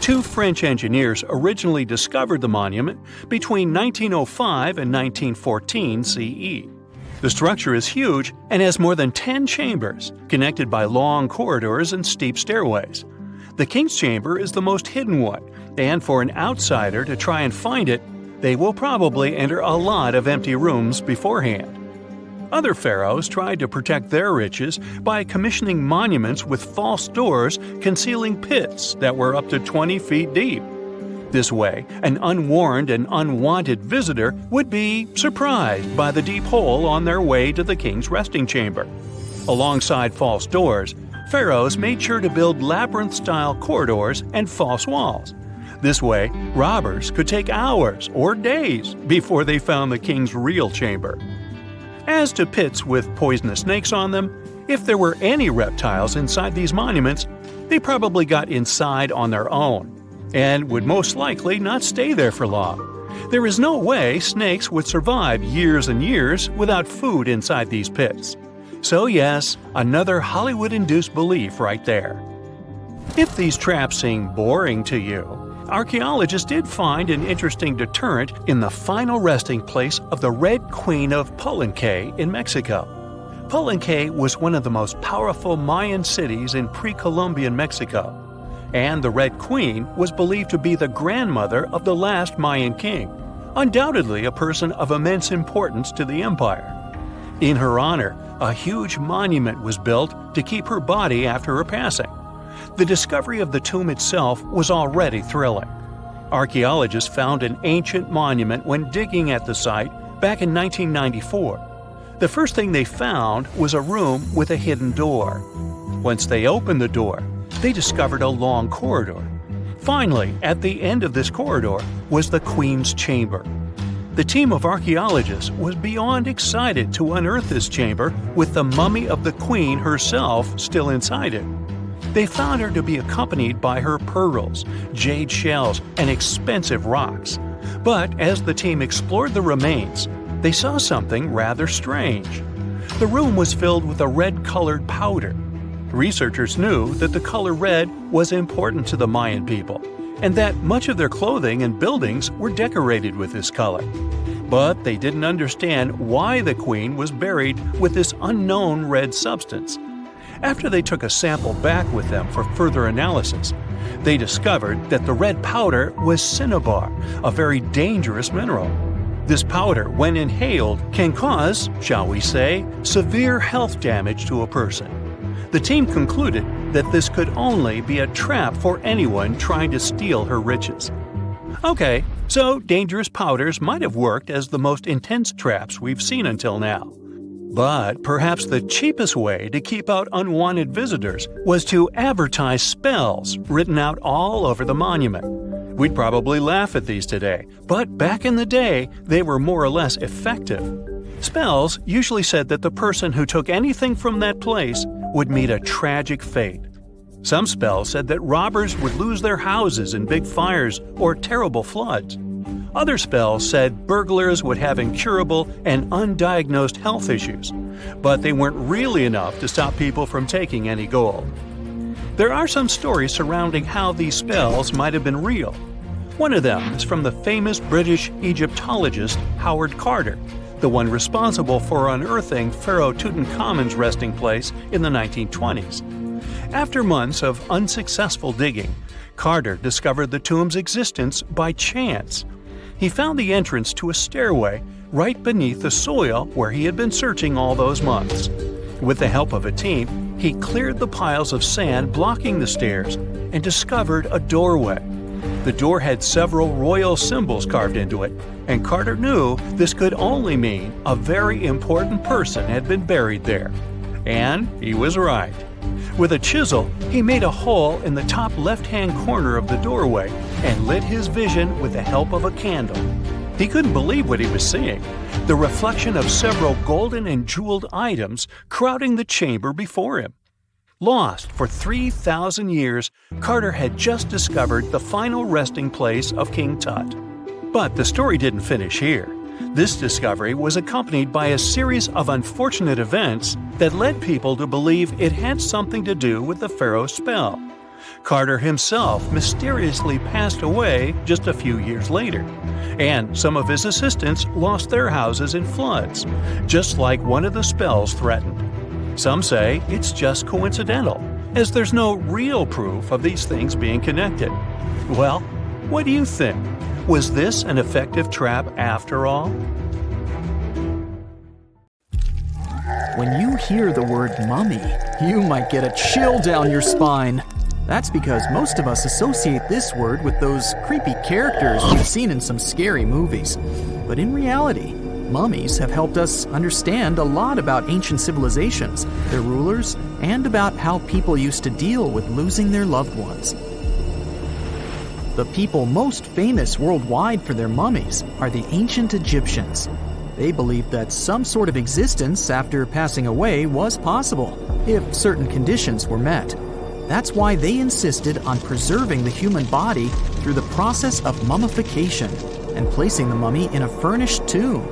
Two French engineers originally discovered the monument between 1905 and 1914 CE. The structure is huge and has more than 10 chambers, connected by long corridors and steep stairways. The King's Chamber is the most hidden one, and for an outsider to try and find it, they will probably enter a lot of empty rooms beforehand. Other pharaohs tried to protect their riches by commissioning monuments with false doors concealing pits that were up to 20 feet deep. This way, an unwarned and unwanted visitor would be surprised by the deep hole on their way to the king's resting chamber. Alongside false doors, pharaohs made sure to build labyrinth-style corridors and false walls. This way, robbers could take hours or days before they found the king's real chamber. As to pits with poisonous snakes on them, if there were any reptiles inside these monuments, they probably got inside on their own, and would most likely not stay there for long. There is no way snakes would survive years and years without food inside these pits. So yes, another Hollywood-induced belief right there. If these traps seem boring to you, archaeologists did find an interesting deterrent in the final resting place of the Red Queen of Palenque in Mexico. Palenque was one of the most powerful Mayan cities in pre-Columbian Mexico, and the Red Queen was believed to be the grandmother of the last Mayan king, undoubtedly a person of immense importance to the empire. In her honor, a huge monument was built to keep her body after her passing. The discovery of the tomb itself was already thrilling. Archaeologists found an ancient monument when digging at the site back in 1994. The first thing they found was a room with a hidden door. Once they opened the door, they discovered a long corridor. Finally, at the end of this corridor was the Queen's chamber. The team of archaeologists was beyond excited to unearth this chamber with the mummy of the Queen herself still inside it. They found her to be accompanied by her pearls, jade shells, and expensive rocks. But as the team explored the remains, they saw something rather strange. The room was filled with a red-colored powder. Researchers knew that the color red was important to the Mayan people, and that much of their clothing and buildings were decorated with this color. But they didn't understand why the queen was buried with this unknown red substance. After they took a sample back with them for further analysis, they discovered that the red powder was cinnabar, a very dangerous mineral. This powder, when inhaled, can cause, shall we say, severe health damage to a person. The team concluded that this could only be a trap for anyone trying to steal her riches. Okay, so dangerous powders might have worked as the most intense traps we've seen until now. But perhaps the cheapest way to keep out unwanted visitors was to advertise spells written out all over the monument. We'd probably laugh at these today, but back in the day, they were more or less effective. Spells usually said that the person who took anything from that place would meet a tragic fate. Some spells said that robbers would lose their houses in big fires or terrible floods. Other spells said burglars would have incurable and undiagnosed health issues, but they weren't really enough to stop people from taking any gold. There are some stories surrounding how these spells might have been real. One of them is from the famous British Egyptologist Howard Carter, the one responsible for unearthing Pharaoh Tutankhamen's resting place in the 1920s. After months of unsuccessful digging, Carter discovered the tomb's existence by chance. He found the entrance to a stairway right beneath the soil where he had been searching all those months. With the help of a team, he cleared the piles of sand blocking the stairs and discovered a doorway. The door had several royal symbols carved into it, and Carter knew this could only mean a very important person had been buried there. And he was right. With a chisel, he made a hole in the top left-hand corner of the doorway and lit his vision with the help of a candle. He couldn't believe what he was seeing, the reflection of several golden and jeweled items crowding the chamber before him. Lost for 3,000 years, Carter had just discovered the final resting place of King Tut. But the story didn't finish here. This discovery was accompanied by a series of unfortunate events that led people to believe it had something to do with the pharaoh's spell. Carter himself mysteriously passed away just a few years later, and some of his assistants lost their houses in floods, just like one of the spells threatened. Some say it's just coincidental, as there's no real proof of these things being connected. Well, what do you think? Was this an effective trap after all? When you hear the word mummy, you might get a chill down your spine. That's because most of us associate this word with those creepy characters we've seen in some scary movies. But in reality, mummies have helped us understand a lot about ancient civilizations, their rulers, and about how people used to deal with losing their loved ones. The people most famous worldwide for their mummies are the ancient Egyptians. They believed that some sort of existence after passing away was possible, if certain conditions were met. That's why they insisted on preserving the human body through the process of mummification and placing the mummy in a furnished tomb,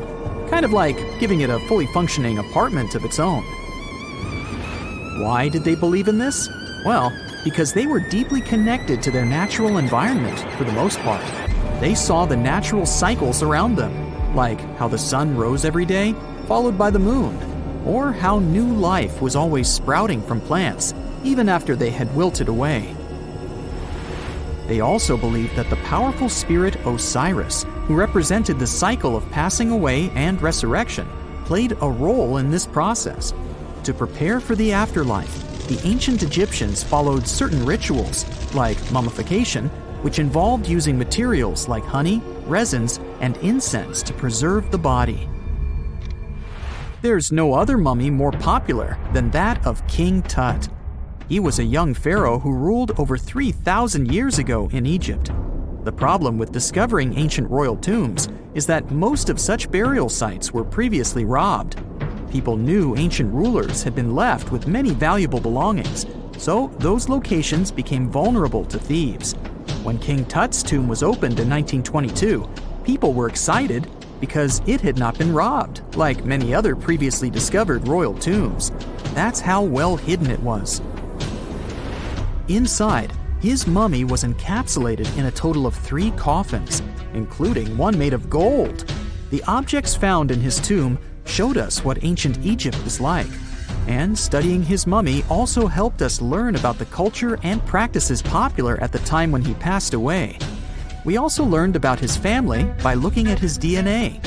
kind of like giving it a fully functioning apartment of its own. Why did they believe in this? Well, because they were deeply connected to their natural environment for the most part. They saw the natural cycles around them, like how the sun rose every day, followed by the moon, or how new life was always sprouting from plants, even after they had wilted away. They also believed that the powerful spirit Osiris, who represented the cycle of passing away and resurrection, played a role in this process. To prepare for the afterlife, the ancient Egyptians followed certain rituals, like mummification, which involved using materials like honey, resins, and incense to preserve the body. There's no other mummy more popular than that of King Tut. He was a young pharaoh who ruled over 3,000 years ago in Egypt. The problem with discovering ancient royal tombs is that most of such burial sites were previously robbed. People knew ancient rulers had been left with many valuable belongings, so those locations became vulnerable to thieves. When King Tut's tomb was opened in 1922, people were excited because it had not been robbed, like many other previously discovered royal tombs. That's how well hidden it was. Inside, his mummy was encapsulated in a total of 3 coffins, including one made of gold. The objects found in his tomb showed us what ancient Egypt was like. And studying his mummy also helped us learn about the culture and practices popular at the time when he passed away. We also learned about his family by looking at his DNA.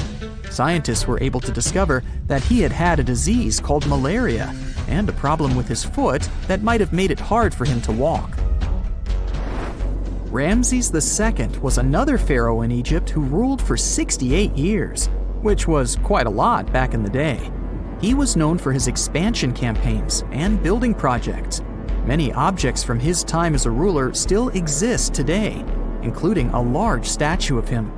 Scientists were able to discover that he had had a disease called malaria and a problem with his foot that might have made it hard for him to walk. Ramses II was another pharaoh in Egypt who ruled for 68 years, which was quite a lot back in the day. He was known for his expansion campaigns and building projects. Many objects from his time as a ruler still exist today, including a large statue of him.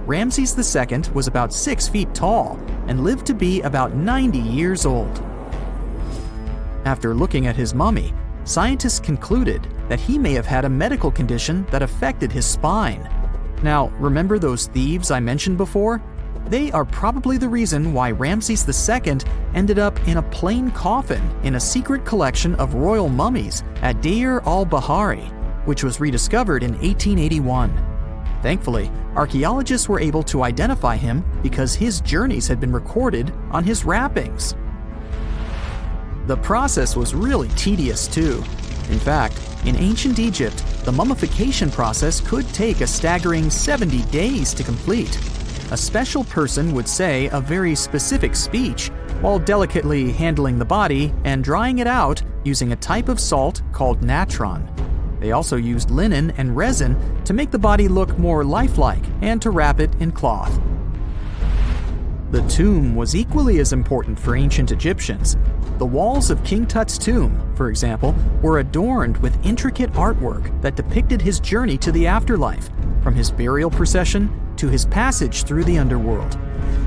Ramses II was about 6 feet tall and lived to be about 90 years old. After looking at his mummy, scientists concluded that he may have had a medical condition that affected his spine. Now, remember those thieves I mentioned before? They are probably the reason why Ramses II ended up in a plain coffin in a secret collection of royal mummies at Deir al-Bahari, which was rediscovered in 1881. Thankfully, archaeologists were able to identify him because his journeys had been recorded on his wrappings. The process was really tedious too. In fact, in ancient Egypt, the mummification process could take a staggering 70 days to complete. A special person would say a very specific speech while delicately handling the body and drying it out using a type of salt called natron. They also used linen and resin to make the body look more lifelike and to wrap it in cloth. The tomb was equally as important for ancient Egyptians. The walls of King Tut's tomb, for example, were adorned with intricate artwork that depicted his journey to the afterlife, from his burial procession to his passage through the underworld.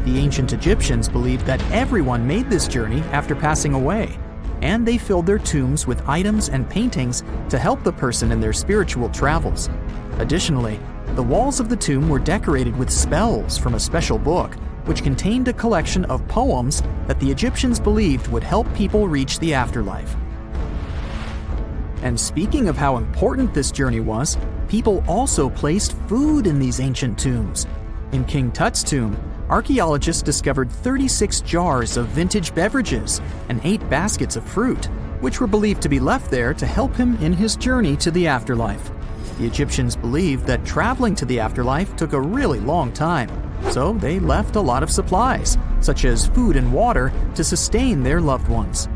The ancient Egyptians believed that everyone made this journey after passing away, and they filled their tombs with items and paintings to help the person in their spiritual travels. Additionally, the walls of the tomb were decorated with spells from a special book, which contained a collection of poems that the Egyptians believed would help people reach the afterlife. And speaking of how important this journey was, people also placed food in these ancient tombs. In King Tut's tomb, archaeologists discovered 36 jars of vintage beverages and 8 baskets of fruit, which were believed to be left there to help him in his journey to the afterlife. The Egyptians believed that traveling to the afterlife took a really long time, so they left a lot of supplies, such as food and water, to sustain their loved ones.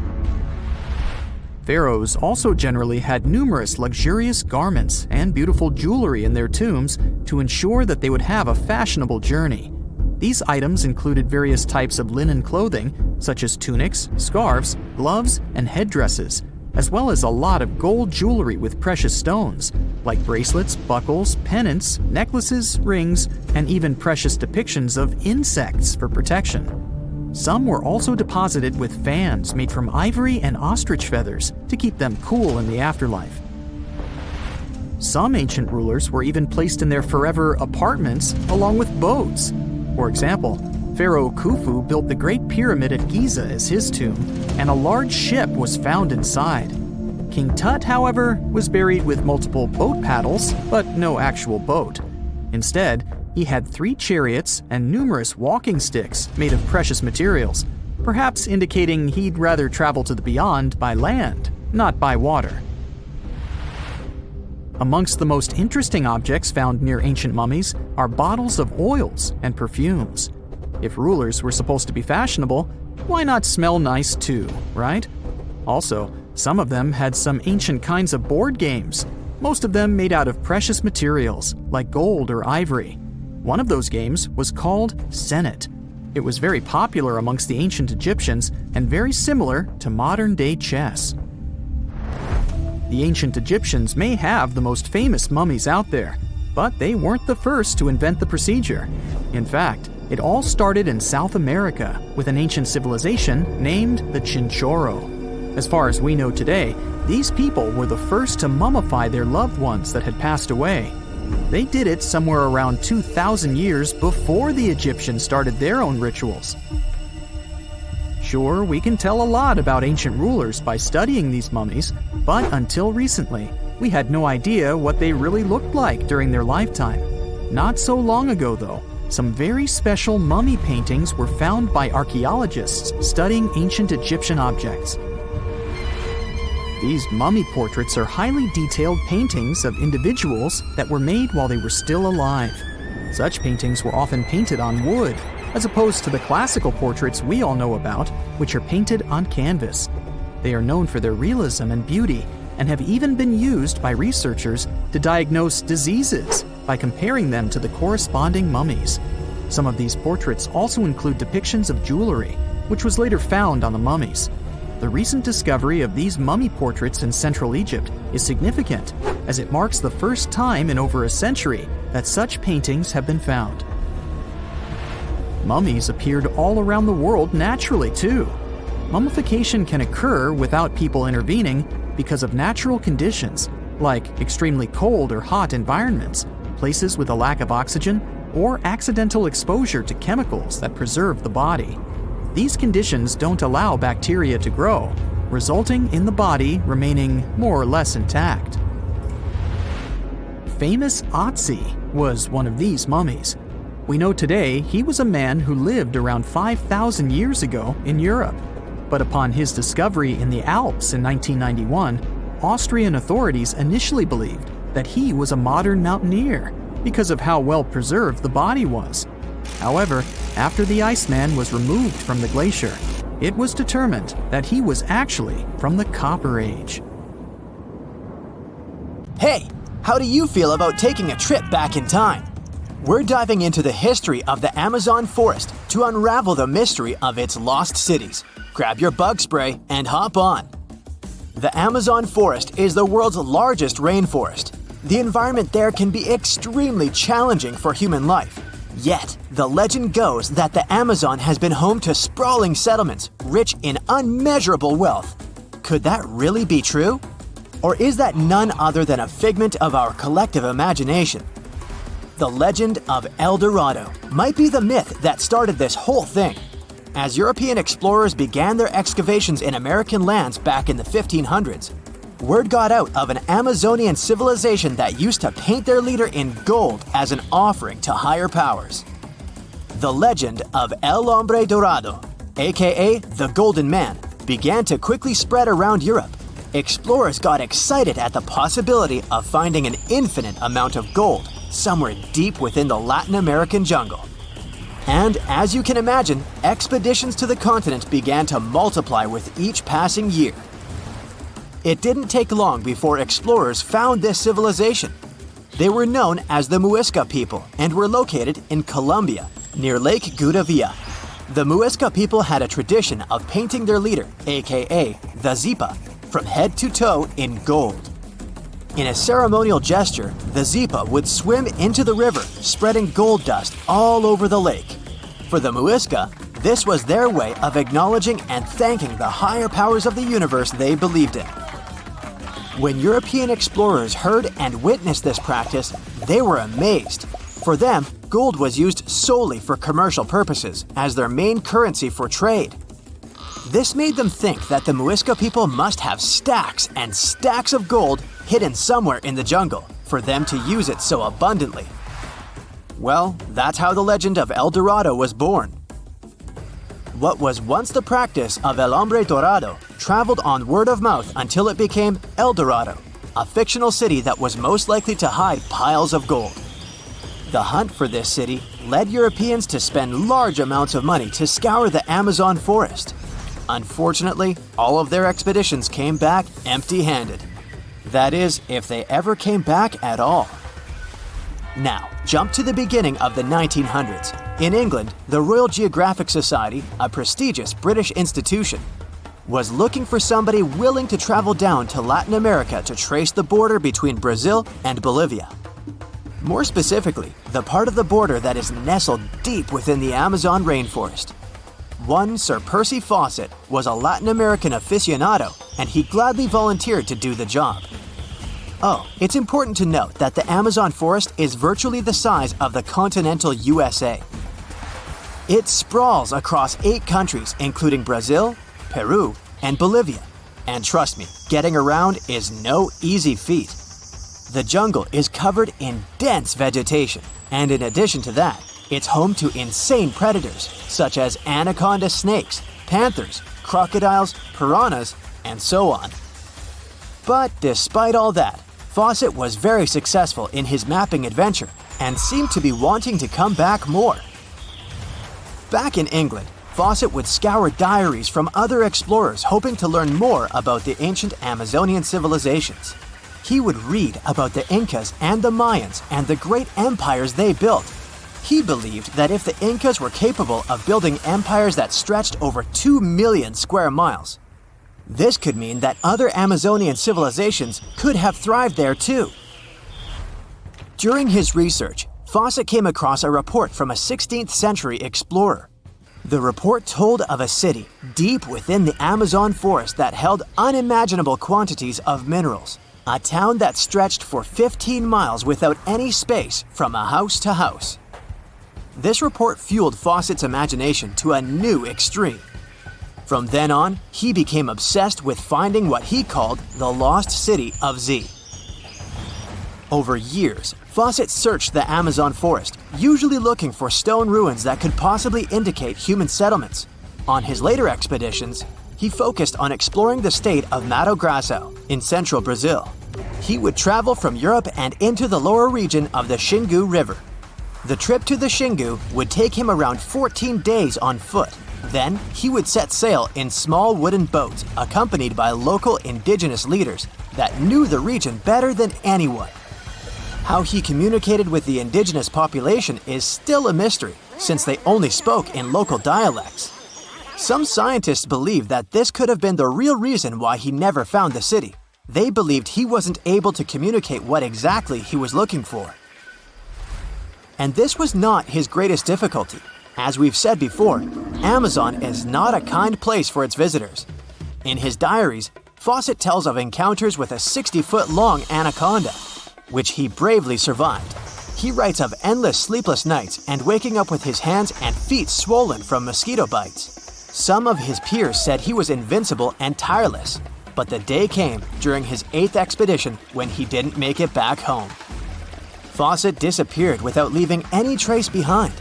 Pharaohs also generally had numerous luxurious garments and beautiful jewelry in their tombs to ensure that they would have a fashionable journey. These items included various types of linen clothing, such as tunics, scarves, gloves, and headdresses, as well as a lot of gold jewelry with precious stones, like bracelets, buckles, pendants, necklaces, rings, and even precious depictions of insects for protection. Some were also deposited with fans made from ivory and ostrich feathers to keep them cool in the afterlife. Some ancient rulers were even placed in their forever apartments along with boats. For example, Pharaoh Khufu built the Great Pyramid at Giza as his tomb, and a large ship was found inside. King Tut, however, was buried with multiple boat paddles, but no actual boat. Instead, he had 3 chariots and numerous walking sticks made of precious materials, perhaps indicating he'd rather travel to the beyond by land, not by water. Amongst the most interesting objects found near ancient mummies are bottles of oils and perfumes. If rulers were supposed to be fashionable, why not smell nice too, right? Also, some of them had some ancient kinds of board games, most of them made out of precious materials like gold or ivory. One of those games was called Senet. It was very popular amongst the ancient Egyptians and very similar to modern-day chess. The ancient Egyptians may have the most famous mummies out there, but they weren't the first to invent the procedure. In fact, it all started in South America with an ancient civilization named the Chinchorro. As far as we know today, these people were the first to mummify their loved ones that had passed away. They did it somewhere around 2,000 years before the Egyptians started their own rituals. Sure, we can tell a lot about ancient rulers by studying these mummies, but until recently, we had no idea what they really looked like during their lifetime. Not so long ago, though, some very special mummy paintings were found by archaeologists studying ancient Egyptian objects. These mummy portraits are highly detailed paintings of individuals that were made while they were still alive. Such paintings were often painted on wood, as opposed to the classical portraits we all know about, which are painted on canvas. They are known for their realism and beauty, and have even been used by researchers to diagnose diseases by comparing them to the corresponding mummies. Some of these portraits also include depictions of jewelry, which was later found on the mummies. The recent discovery of these mummy portraits in Central Egypt is significant, as it marks the first time in over a century that such paintings have been found. Mummies appeared all around the world naturally, too. Mummification can occur without people intervening because of natural conditions, like extremely cold or hot environments, places with a lack of oxygen, or accidental exposure to chemicals that preserve the body. These conditions don't allow bacteria to grow, resulting in the body remaining more or less intact. Famous Otzi was one of these mummies. We know today he was a man who lived around 5,000 years ago in Europe. But upon his discovery in the Alps in 1991, Austrian authorities initially believed that he was a modern mountaineer because of how well preserved the body was. However, after the Iceman was removed from the glacier, it was determined that he was actually from the Copper Age. Hey, how do you feel about taking a trip back in time? We're diving into the history of the Amazon forest to unravel the mystery of its lost cities. Grab your bug spray and hop on. The Amazon forest is the world's largest rainforest. The environment there can be extremely challenging for human life. Yet, the legend goes that the Amazon has been home to sprawling settlements rich in unmeasurable wealth. Could that really be true? Or is that none other than a figment of our collective imagination? The legend of El Dorado might be the myth that started this whole thing. As European explorers began their excavations in American lands back in the 1500s, word got out of an Amazonian civilization that used to paint their leader in gold as an offering to higher powers. The legend of El Hombre Dorado, aka the Golden Man, began to quickly spread around Europe. Explorers got excited at the possibility of finding an infinite amount of gold somewhere deep within the Latin American jungle. And as you can imagine, expeditions to the continent began to multiply with each passing year. It didn't take long before explorers found this civilization. They were known as the Muisca people and were located in Colombia, near Lake Gudavia. The Muisca people had a tradition of painting their leader, aka the Zipa, from head to toe in gold. In a ceremonial gesture, the Zipa would swim into the river, spreading gold dust all over the lake. For the Muisca, this was their way of acknowledging and thanking the higher powers of the universe they believed in. When European explorers heard and witnessed this practice, they were amazed. For them, gold was used solely for commercial purposes as their main currency for trade. This made them think that the Muisca people must have stacks and stacks of gold hidden somewhere in the jungle for them to use it so abundantly. Well, that's how the legend of El Dorado was born. What was once the practice of El Hombre Dorado traveled on word of mouth until it became El Dorado, a fictional city that was most likely to hide piles of gold. The hunt for this city led Europeans to spend large amounts of money to scour the Amazon forest. Unfortunately, all of their expeditions came back empty-handed. That is, if they ever came back at all. Now, jump to the beginning of the 1900s. In England, the Royal Geographic Society, a prestigious British institution, was looking for somebody willing to travel down to Latin America to trace the border between Brazil and Bolivia. More specifically, the part of the border that is nestled deep within the Amazon rainforest. One Sir Percy Fawcett was a Latin American aficionado, and he gladly volunteered to do the job. Oh, it's important to note that the Amazon forest is virtually the size of the continental USA. It sprawls across 8 countries, including Brazil, Peru, and Bolivia. And trust me, getting around is no easy feat. The jungle is covered in dense vegetation, and in addition to that, it's home to insane predators such as anaconda snakes, panthers, crocodiles, piranhas, and so on. But despite all that, Fawcett was very successful in his mapping adventure and seemed to be wanting to come back more. Back in England, Fawcett would scour diaries from other explorers hoping to learn more about the ancient Amazonian civilizations. He would read about the Incas and the Mayans and the great empires they built. He believed that if the Incas were capable of building empires that stretched over 2 million square miles, this could mean that other Amazonian civilizations could have thrived there too. During his research, Fawcett came across a report from a 16th century explorer. The report told of a city deep within the Amazon forest that held unimaginable quantities of minerals. A town that stretched for 15 miles without any space from a house to house. This report fueled Fawcett's imagination to a new extreme. From then on, he became obsessed with finding what he called the lost city of Z. Over years, Fawcett searched the Amazon forest, usually looking for stone ruins that could possibly indicate human settlements. On his later expeditions, he focused on exploring the state of Mato Grosso in central Brazil. He would travel from Europe and into the lower region of the Xingu River. The trip to the Xingu would take him around 14 days on foot. Then, he would set sail in small wooden boats accompanied by local indigenous leaders that knew the region better than anyone. How he communicated with the indigenous population is still a mystery, since they only spoke in local dialects. Some scientists believe that this could have been the real reason why he never found the city. They believed he wasn't able to communicate what exactly he was looking for. And this was not his greatest difficulty. As we've said before, Amazon is not a kind place for its visitors. In his diaries, Fawcett tells of encounters with a 60-foot-long anaconda, which he bravely survived. He writes of endless sleepless nights and waking up with his hands and feet swollen from mosquito bites. Some of his peers said he was invincible and tireless, but the day came during his 8th expedition when he didn't make it back home. Fawcett disappeared without leaving any trace behind.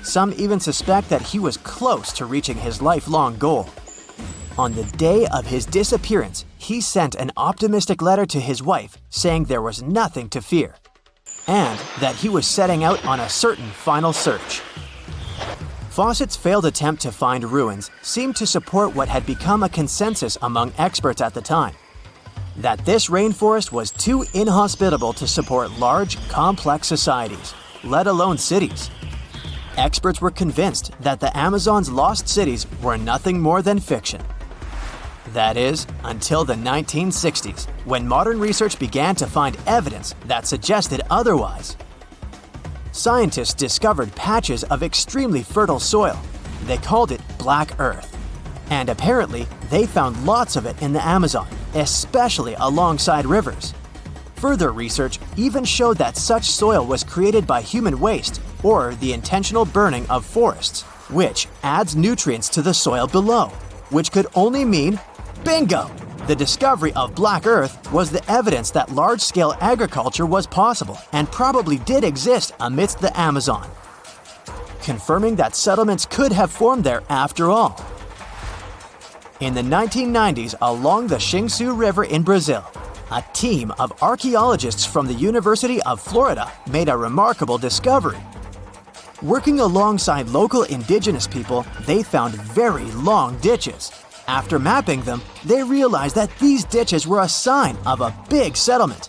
Some even suspect that he was close to reaching his lifelong goal. On the day of his disappearance, he sent an optimistic letter to his wife saying there was nothing to fear, and that he was setting out on a certain final search. Fawcett's failed attempt to find ruins seemed to support what had become a consensus among experts at the time, that this rainforest was too inhospitable to support large, complex societies, let alone cities. Experts were convinced that the Amazon's lost cities were nothing more than fiction. That is, until the 1960s, when modern research began to find evidence that suggested otherwise. Scientists discovered patches of extremely fertile soil. They called it Black Earth. And apparently, they found lots of it in the Amazon, especially alongside rivers. Further research even showed that such soil was created by human waste or the intentional burning of forests, which adds nutrients to the soil below, which could only mean bingo! The discovery of Black Earth was the evidence that large-scale agriculture was possible and probably did exist amidst the Amazon, confirming that settlements could have formed there after all. In the 1990s, along the Xingu River in Brazil, a team of archaeologists from the University of Florida made a remarkable discovery. Working alongside local indigenous people, they found very long ditches. After mapping them, they realized that these ditches were a sign of a big settlement.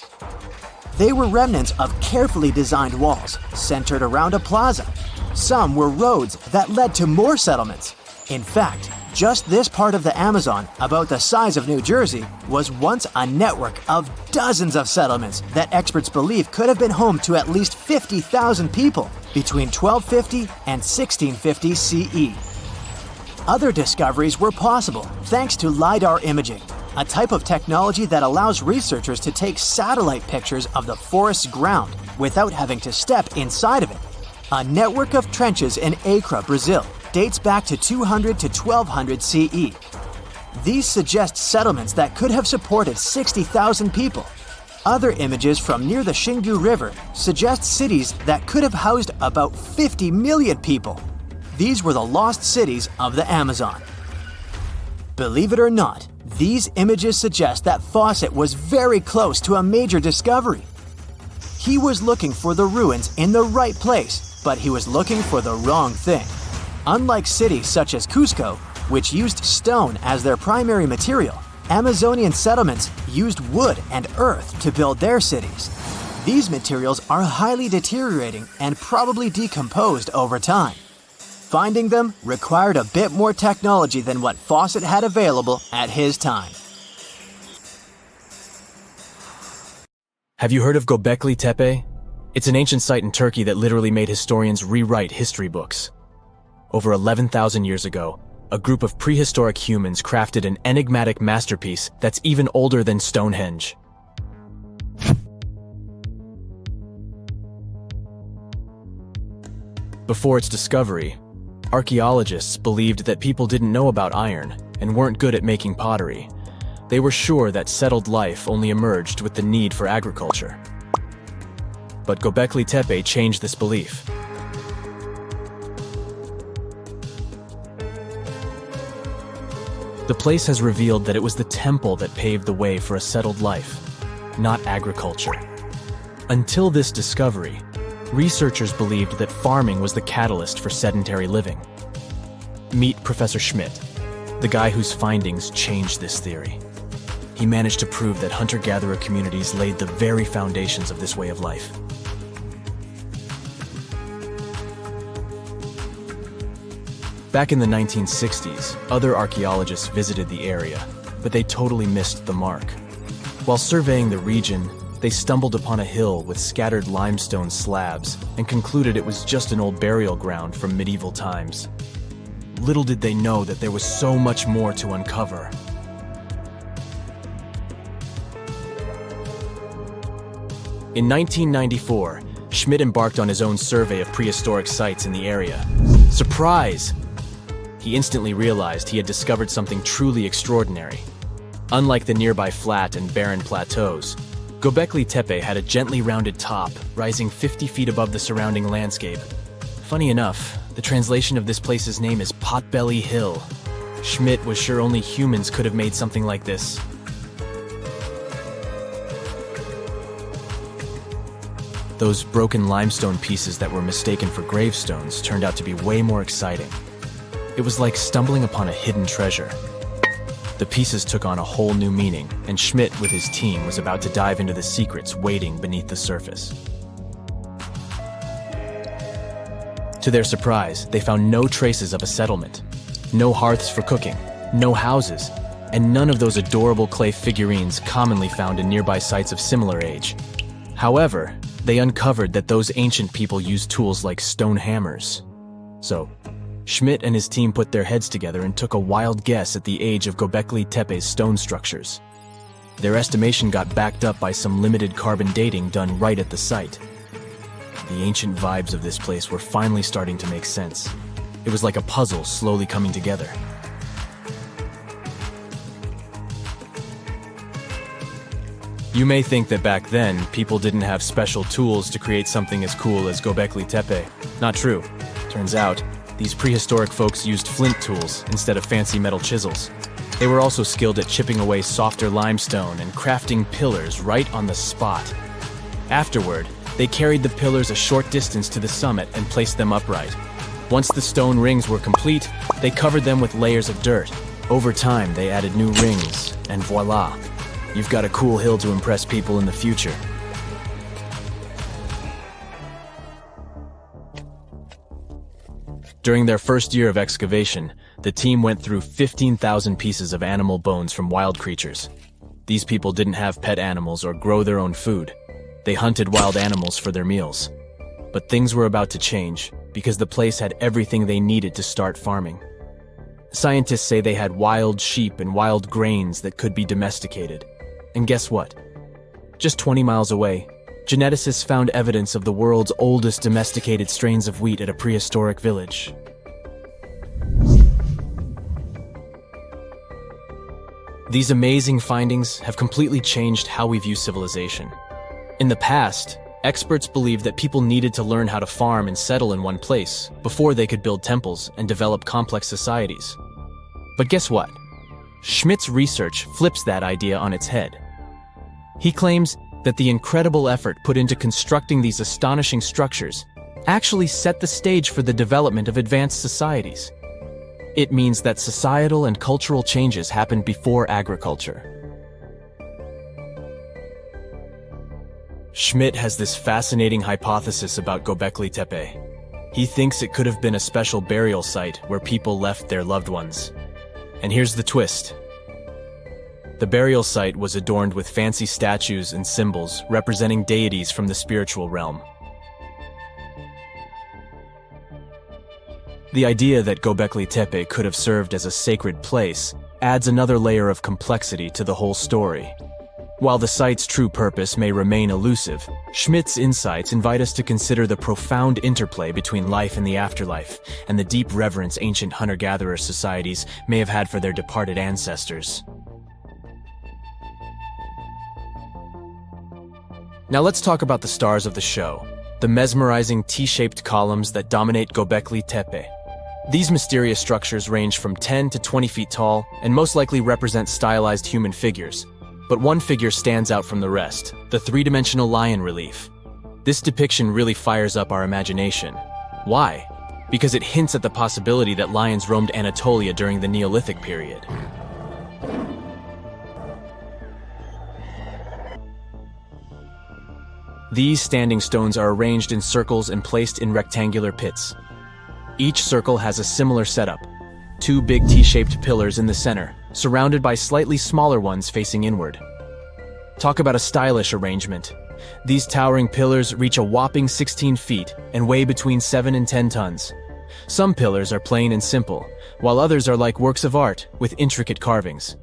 They were remnants of carefully designed walls centered around a plaza. Some were roads that led to more settlements. In fact, just this part of the Amazon, about the size of New Jersey, was once a network of dozens of settlements that experts believe could have been home to at least 50,000 people between 1250 and 1650 CE. Other discoveries were possible thanks to LiDAR imaging, a type of technology that allows researchers to take satellite pictures of the forest's ground without having to step inside of it. A network of trenches in Acre, Brazil, dates back to 200 to 1200 CE. These suggest settlements that could have supported 60,000 people. Other images from near the Xingu River suggest cities that could have housed about 50 million people. These were the lost cities of the Amazon. Believe it or not, These images suggest that Fawcett was very close to a major discovery. He was looking for the ruins in the right place, but he was looking for the wrong thing. Unlike cities such as Cusco, which used stone as their primary material, Amazonian settlements used wood and earth to build their cities. These materials are highly deteriorating and probably decomposed over time. Finding them required a bit more technology than what Fawcett had available at his time. Have you heard of Göbekli Tepe? It's an ancient site in Turkey that literally made historians rewrite history books. Over 11,000 years ago, a group of prehistoric humans crafted an enigmatic masterpiece that's even older than Stonehenge. Before its discovery, archaeologists believed that people didn't know about iron and weren't good at making pottery. They were sure that settled life only emerged with the need for agriculture. But Göbekli Tepe changed this belief. The place has revealed that it was the temple that paved the way for a settled life, not agriculture. Until this discovery, researchers believed that farming was the catalyst for sedentary living. Meet Professor Schmidt, the guy whose findings changed this theory. He managed to prove that hunter-gatherer communities laid the very foundations of this way of life. Back in the 1960s, other archaeologists visited the area, but they totally missed the mark. While surveying the region, they stumbled upon a hill with scattered limestone slabs and concluded it was just an old burial ground from medieval times. Little did they know that there was so much more to uncover. In 1994, Schmidt embarked on his own survey of prehistoric sites in the area. Surprise! He instantly realized he had discovered something truly extraordinary. Unlike the nearby flat and barren plateaus, Göbekli Tepe had a gently rounded top, rising 50 feet above the surrounding landscape. Funny enough, the translation of this place's name is Potbelly Hill. Schmidt was sure only humans could have made something like this. Those broken limestone pieces that were mistaken for gravestones turned out to be way more exciting. It was like stumbling upon a hidden treasure. The pieces took on a whole new meaning, and Schmidt with his team was about to dive into the secrets waiting beneath the surface. To their surprise, they found no traces of a settlement. No hearths for cooking, no houses, and none of those adorable clay figurines commonly found in nearby sites of similar age. However, they uncovered that those ancient people used tools like stone hammers. So, Schmidt and his team put their heads together and took a wild guess at the age of Göbekli Tepe's stone structures. Their estimation got backed up by some limited carbon dating done right at the site. The ancient vibes of this place were finally starting to make sense. It was like a puzzle slowly coming together. You may think that back then, people didn't have special tools to create something as cool as Göbekli Tepe. Not true. Turns out, these prehistoric folks used flint tools instead of fancy metal chisels. They were also skilled at chipping away softer limestone and crafting pillars right on the spot. Afterward, they carried the pillars a short distance to the summit and placed them upright. Once the stone rings were complete, they covered them with layers of dirt. Over time, they added new rings, and voila! You've got a cool hill to impress people in the future. During their first year of excavation, the team went through 15,000 pieces of animal bones from wild creatures. These people didn't have pet animals or grow their own food. They hunted wild animals for their meals. But things were about to change because the place had everything they needed to start farming. Scientists say they had wild sheep and wild grains that could be domesticated. And guess what? Just 20 miles away, geneticists found evidence of the world's oldest domesticated strains of wheat at a prehistoric village. These amazing findings have completely changed how we view civilization. In the past, experts believed that people needed to learn how to farm and settle in one place before they could build temples and develop complex societies. But guess what? Schmidt's research flips that idea on its head. He claims that the incredible effort put into constructing these astonishing structures actually set the stage for the development of advanced societies. It means that societal and cultural changes happened before agriculture. Schmidt has this fascinating hypothesis about Göbekli Tepe. He thinks it could have been a special burial site where people left their loved ones. And here's the twist. The burial site was adorned with fancy statues and symbols representing deities from the spiritual realm. The idea that Göbekli Tepe could have served as a sacred place adds another layer of complexity to the whole story. While the site's true purpose may remain elusive, Schmidt's insights invite us to consider the profound interplay between life and the afterlife, and the deep reverence ancient hunter-gatherer societies may have had for their departed ancestors. Now let's talk about the stars of the show, the mesmerizing T-shaped columns that dominate Göbekli Tepe. These mysterious structures range from 10 to 20 feet tall and most likely represent stylized human figures. But one figure stands out from the rest, the three-dimensional lion relief. This depiction really fires up our imagination. Why? Because it hints at the possibility that lions roamed Anatolia during the Neolithic period. These standing stones are arranged in circles and placed in rectangular pits. Each circle has a similar setup. Two big T-shaped pillars in the center, surrounded by slightly smaller ones facing inward. Talk about a stylish arrangement. These towering pillars reach a whopping 16 feet and weigh between 7 and 10 tons. Some pillars are plain and simple, while others are like works of art with intricate carvings.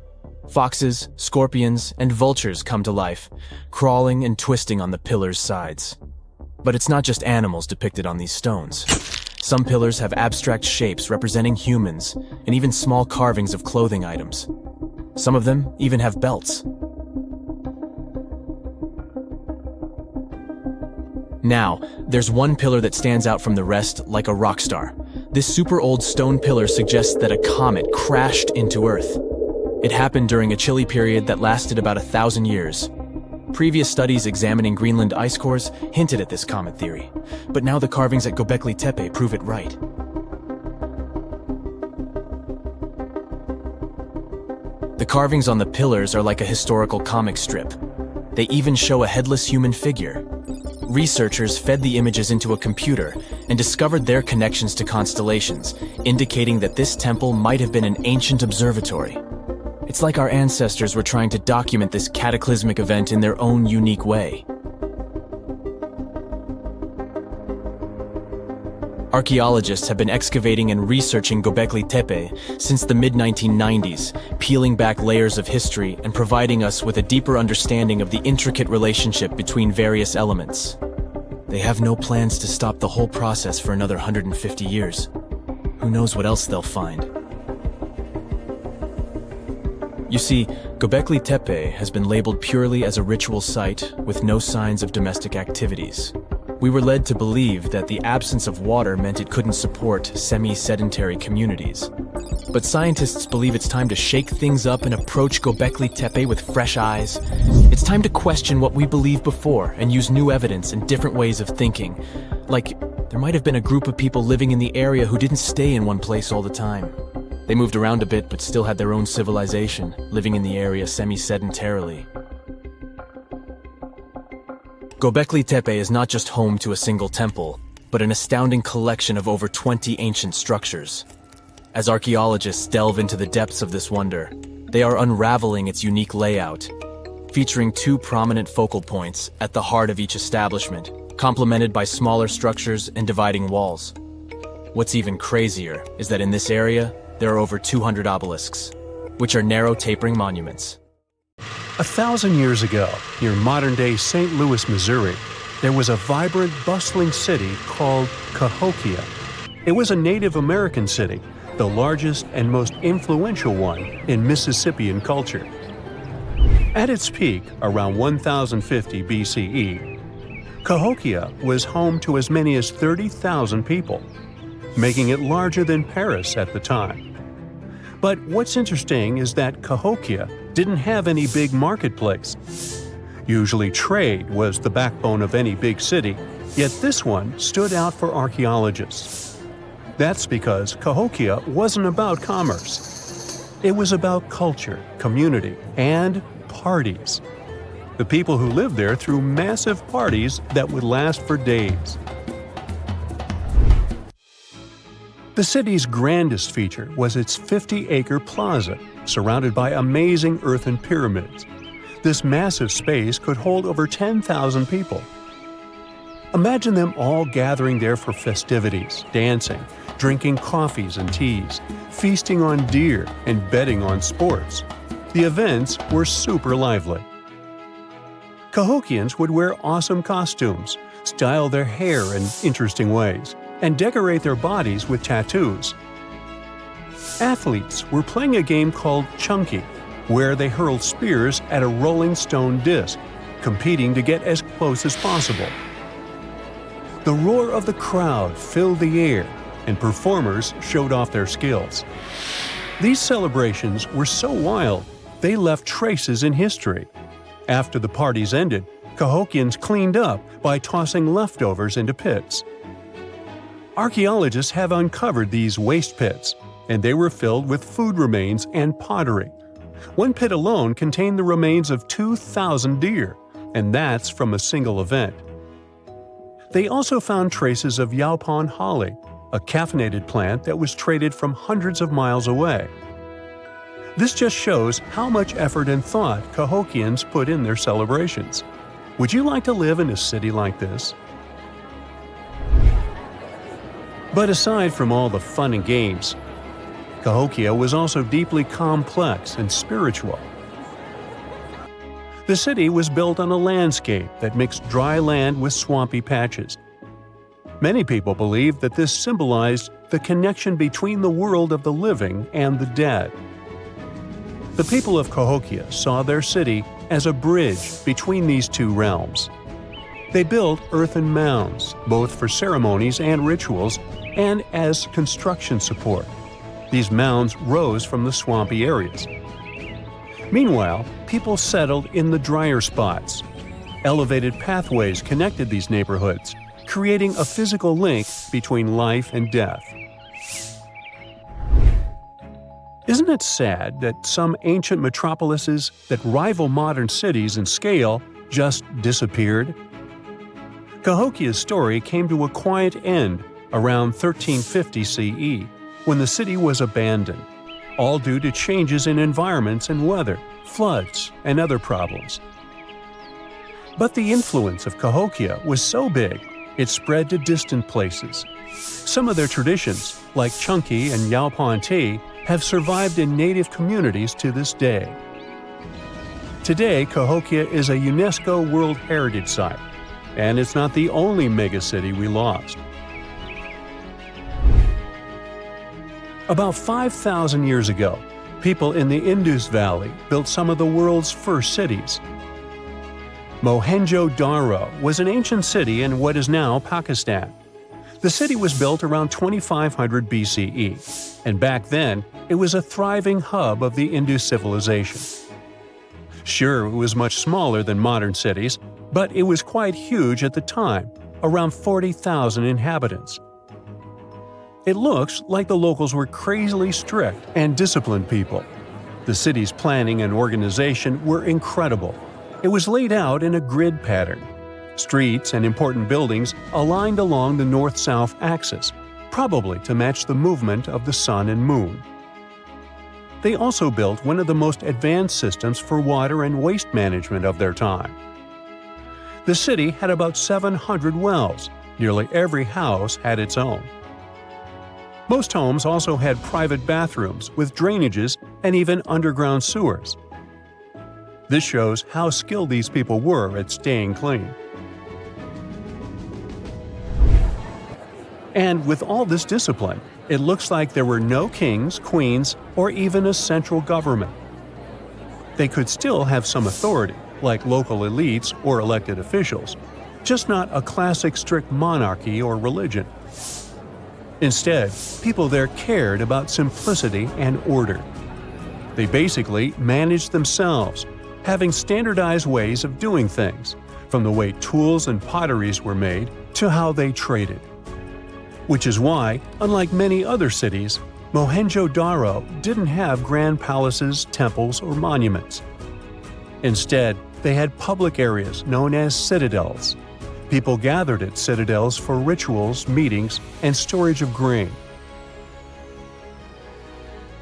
Foxes, scorpions, and vultures come to life, crawling and twisting on the pillars' sides. But it's not just animals depicted on these stones. Some pillars have abstract shapes representing humans, and even small carvings of clothing items. Some of them even have belts. Now, there's one pillar that stands out from the rest like a rock star. This super old stone pillar suggests that a comet crashed into Earth. It happened during a chilly period that lasted about 1,000 years. Previous studies examining Greenland ice cores hinted at this comet theory, but now the carvings at Göbekli Tepe prove it right. The carvings on the pillars are like a historical comic strip. They even show a headless human figure. Researchers fed the images into a computer and discovered their connections to constellations, indicating that this temple might have been an ancient observatory. It's like our ancestors were trying to document this cataclysmic event in their own unique way. Archaeologists have been excavating and researching Göbekli Tepe since the mid-1990s, peeling back layers of history and providing us with a deeper understanding of the intricate relationship between various elements. They have no plans to stop the whole process for another 150 years. Who knows what else they'll find? You see, Göbekli Tepe has been labeled purely as a ritual site with no signs of domestic activities. We were led to believe that the absence of water meant it couldn't support semi-sedentary communities. But scientists believe it's time to shake things up and approach Göbekli Tepe with fresh eyes. It's time to question what we believed before and use new evidence and different ways of thinking. Like, there might have been a group of people living in the area who didn't stay in one place all the time. They moved around a bit but still had their own civilization, living in the area semi-sedentarily. Göbekli Tepe is not just home to a single temple, but an astounding collection of over 20 ancient structures. As archaeologists delve into the depths of this wonder, they are unraveling its unique layout, featuring two prominent focal points at the heart of each establishment, complemented by smaller structures and dividing walls. What's even crazier is that in this area, there are over 200 obelisks, which are narrow tapering monuments. 1,000 years ago, near modern-day St. Louis, Missouri, there was a vibrant, bustling city called Cahokia. It was a Native American city, the largest and most influential one in Mississippian culture. At its peak, around 1050 BCE, Cahokia was home to as many as 30,000 people, making it larger than Paris at the time. But what's interesting is that Cahokia didn't have any big marketplace. Usually trade was the backbone of any big city, yet this one stood out for archaeologists. That's because Cahokia wasn't about commerce. It was about culture, community, and parties. The people who lived there threw massive parties that would last for days. The city's grandest feature was its 50-acre plaza, surrounded by amazing earthen pyramids. This massive space could hold over 10,000 people. Imagine them all gathering there for festivities, dancing, drinking coffees and teas, feasting on deer, and betting on sports. The events were super lively. Cahokians would wear awesome costumes, style their hair in interesting ways, and decorate their bodies with tattoos. Athletes were playing a game called chunky, where they hurled spears at a rolling stone disc, competing to get as close as possible. The roar of the crowd filled the air, and performers showed off their skills. These celebrations were so wild, they left traces in history. After the parties ended, Cahokians cleaned up by tossing leftovers into pits. Archaeologists have uncovered these waste pits, and they were filled with food remains and pottery. One pit alone contained the remains of 2,000 deer, and that's from a single event. They also found traces of yaupon holly, a caffeinated plant that was traded from hundreds of miles away. This just shows how much effort and thought Cahokians put in their celebrations. Would you like to live in a city like this? But aside from all the fun and games, Cahokia was also deeply complex and spiritual. The city was built on a landscape that mixed dry land with swampy patches. Many people believe that this symbolized the connection between the world of the living and the dead. The people of Cahokia saw their city as a bridge between these two realms. They built earthen mounds, both for ceremonies and rituals, and as construction support. These mounds rose from the swampy areas. Meanwhile, people settled in the drier spots. Elevated pathways connected these neighborhoods, creating a physical link between life and death. Isn't it sad that some ancient metropolises that rival modern cities in scale just disappeared? Cahokia's story came to a quiet end around 1350 CE, when the city was abandoned, all due to changes in environments and weather, floods, and other problems. But the influence of Cahokia was so big, it spread to distant places. Some of their traditions, like chunky and yaupon tea, have survived in native communities to this day. Today, Cahokia is a UNESCO World Heritage Site, and it's not the only megacity we lost. About 5,000 years ago, people in the Indus Valley built some of the world's first cities. Mohenjo-Daro was an ancient city in what is now Pakistan. The city was built around 2500 BCE, and back then, it was a thriving hub of the Indus civilization. Sure, it was much smaller than modern cities, but it was quite huge at the time, around 40,000 inhabitants. It looks like the locals were crazily strict and disciplined people. The city's planning and organization were incredible. It was laid out in a grid pattern. Streets and important buildings aligned along the north-south axis, probably to match the movement of the sun and moon. They also built one of the most advanced systems for water and waste management of their time. The city had about 700 wells. Nearly every house had its own. Most homes also had private bathrooms with drainages and even underground sewers. This shows how skilled these people were at staying clean. And with all this discipline, it looks like there were no kings, queens, or even a central government. They could still have some authority, like local elites or elected officials, just not a classic strict monarchy or religion. Instead, people there cared about simplicity and order. They basically managed themselves, having standardized ways of doing things, from the way tools and potteries were made to how they traded. Which is why, unlike many other cities, Mohenjo-Daro didn't have grand palaces, temples, or monuments. Instead, they had public areas known as citadels. People gathered at citadels for rituals, meetings, and storage of grain.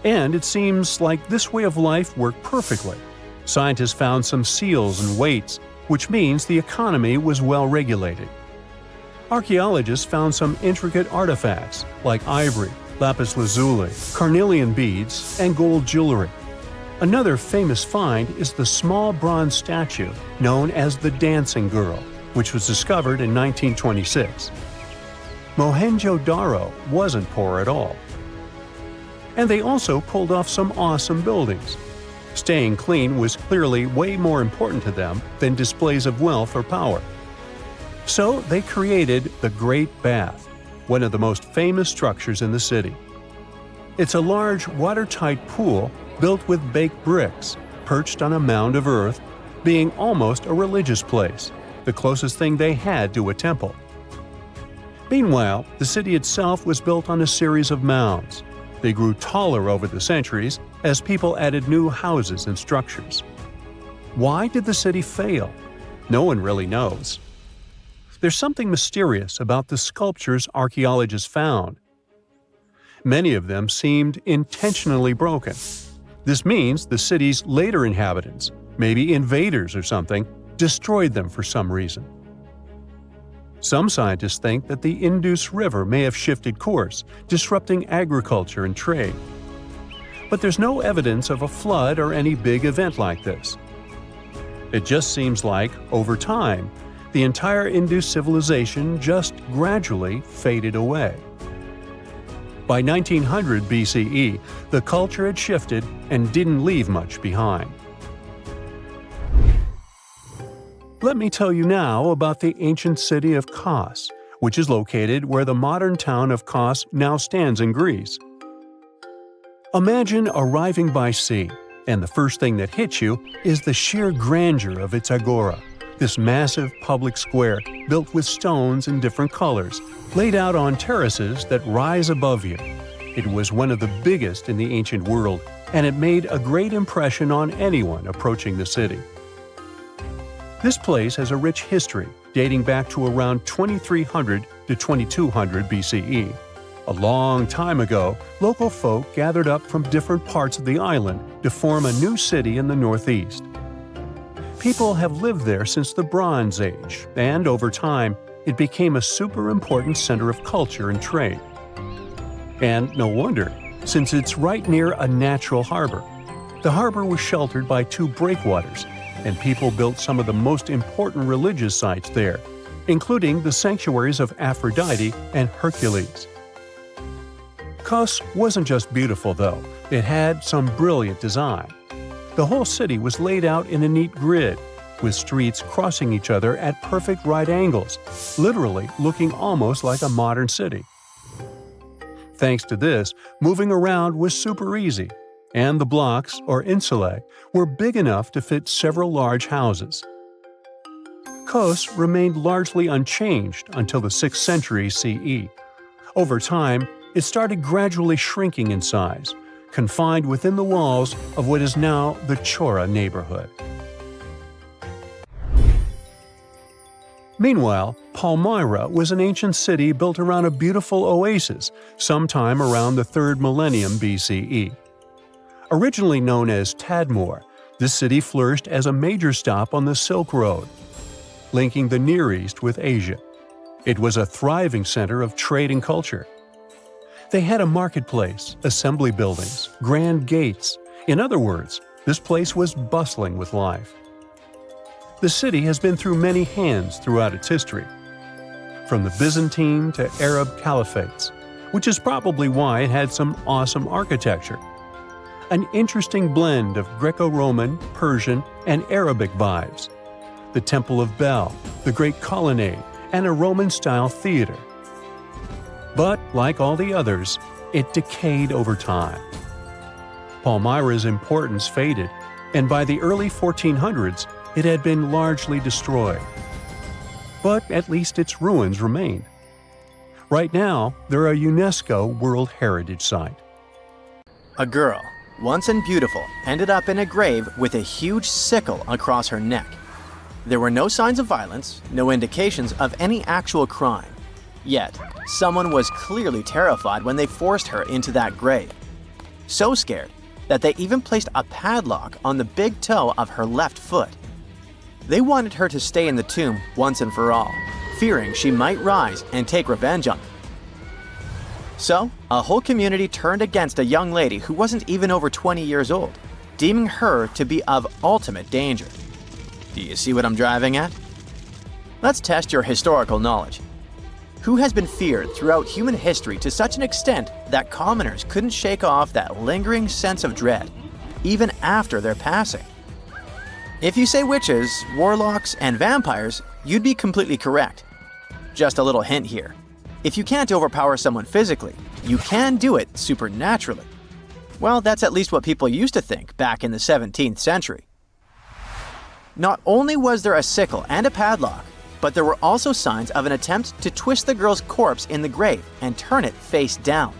And it seems like this way of life worked perfectly. Scientists found some seals and weights, which means the economy was well regulated. Archaeologists found some intricate artifacts like ivory, lapis lazuli, carnelian beads, and gold jewelry. Another famous find is the small bronze statue known as the Dancing Girl, which was discovered in 1926. Mohenjo-Daro wasn't poor at all. And they also pulled off some awesome buildings. Staying clean was clearly way more important to them than displays of wealth or power. So they created the Great Bath, one of the most famous structures in the city. It's a large, watertight pool built with baked bricks, perched on a mound of earth, being almost a religious place, the closest thing they had to a temple. Meanwhile, the city itself was built on a series of mounds. They grew taller over the centuries as people added new houses and structures. Why did the city fail? No one really knows. There's something mysterious about the sculptures archaeologists found. Many of them seemed intentionally broken. This means the city's later inhabitants, maybe invaders or something, destroyed them for some reason. Some scientists think that the Indus River may have shifted course, disrupting agriculture and trade. But there's no evidence of a flood or any big event like this. It just seems like, over time, the entire Indus civilization just gradually faded away. By 1900 BCE, the culture had shifted and didn't leave much behind. Let me tell you now about the ancient city of Kos, which is located where the modern town of Kos now stands in Greece. Imagine arriving by sea, and the first thing that hits you is the sheer grandeur of its agora, this massive public square built with stones in different colors, laid out on terraces that rise above you. It was one of the biggest in the ancient world, and it made a great impression on anyone approaching the city. This place has a rich history, dating back to around 2300 to 2200 BCE. A long time ago, local folk gathered up from different parts of the island to form a new city in the northeast. People have lived there since the Bronze Age, and over time, it became a super important center of culture and trade. And no wonder, since it's right near a natural harbor. The harbor was sheltered by two breakwaters, and people built some of the most important religious sites there, including the sanctuaries of Aphrodite and Hercules. Kos wasn't just beautiful, though. It had some brilliant design. The whole city was laid out in a neat grid, with streets crossing each other at perfect right angles, literally looking almost like a modern city. Thanks to this, moving around was super easy, and the blocks, or insulae, were big enough to fit several large houses. Kos remained largely unchanged until the 6th century CE. Over time, it started gradually shrinking in size, confined within the walls of what is now the Chora neighborhood. Meanwhile, Palmyra was an ancient city built around a beautiful oasis sometime around the 3rd millennium BCE. Originally known as Tadmor, this city flourished as a major stop on the Silk Road, linking the Near East with Asia. It was a thriving center of trade and culture. They had a marketplace, assembly buildings, grand gates. In other words, this place was bustling with life. The city has been through many hands throughout its history, from the Byzantine to Arab caliphates, which is probably why it had some awesome architecture. An interesting blend of Greco-Roman, Persian, and Arabic vibes. The Temple of Bel, the Great Colonnade, and a Roman-style theater. But, like all the others, it decayed over time. Palmyra's importance faded, and by the early 1400s, it had been largely destroyed. But at least its ruins remain. Right now, they're a UNESCO World Heritage Site. A girl, once and beautiful, ended up in a grave with a huge sickle across her neck. There were no signs of violence, no indications of any actual crime. Yet, someone was clearly terrified when they forced her into that grave. So scared that they even placed a padlock on the big toe of her left foot. They wanted her to stay in the tomb once and for all, fearing she might rise and take revenge on them. So, a whole community turned against a young lady who wasn't even over 20 years old, deeming her to be of ultimate danger. Do you see what I'm driving at? Let's test your historical knowledge. Who has been feared throughout human history to such an extent that commoners couldn't shake off that lingering sense of dread, even after their passing? If you say witches, warlocks, and vampires, you'd be completely correct. Just a little hint here. If you can't overpower someone physically, you can do it supernaturally. Well, that's at least what people used to think back in the 17th century. Not only was there a sickle and a padlock, but there were also signs of an attempt to twist the girl's corpse in the grave and turn it face down.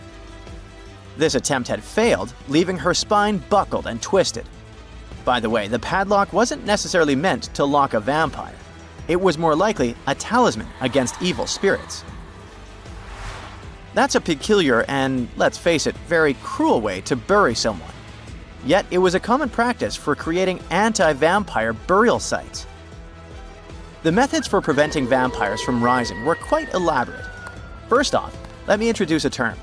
This attempt had failed, leaving her spine buckled and twisted. By the way, the padlock wasn't necessarily meant to lock a vampire. It was more likely a talisman against evil spirits. That's a peculiar and, let's face it, very cruel way to bury someone. Yet it was a common practice for creating anti-vampire burial sites. The methods for preventing vampires from rising were quite elaborate. First off, let me introduce a term.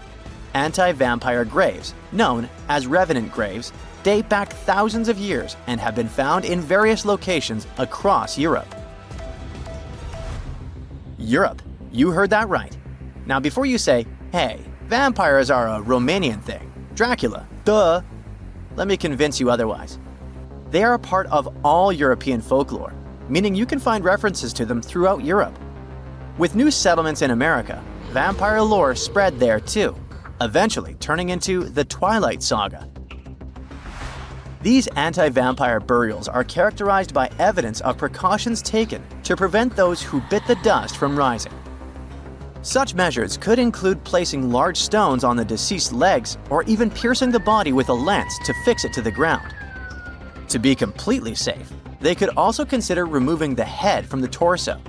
Anti-vampire graves, known as revenant graves, date back thousands of years and have been found in various locations across Europe. Europe, you heard that right. Now before you say, hey, vampires are a Romanian thing, Dracula, duh, let me convince you otherwise. They are a part of all European folklore, meaning you can find references to them throughout Europe. With new settlements in America, vampire lore spread there too, eventually turning into the Twilight Saga. These anti-vampire burials are characterized by evidence of precautions taken to prevent those who bit the dust from rising. Such measures could include placing large stones on the deceased's legs or even piercing the body with a lance to fix it to the ground. To be completely safe, they could also consider removing the head from the torso.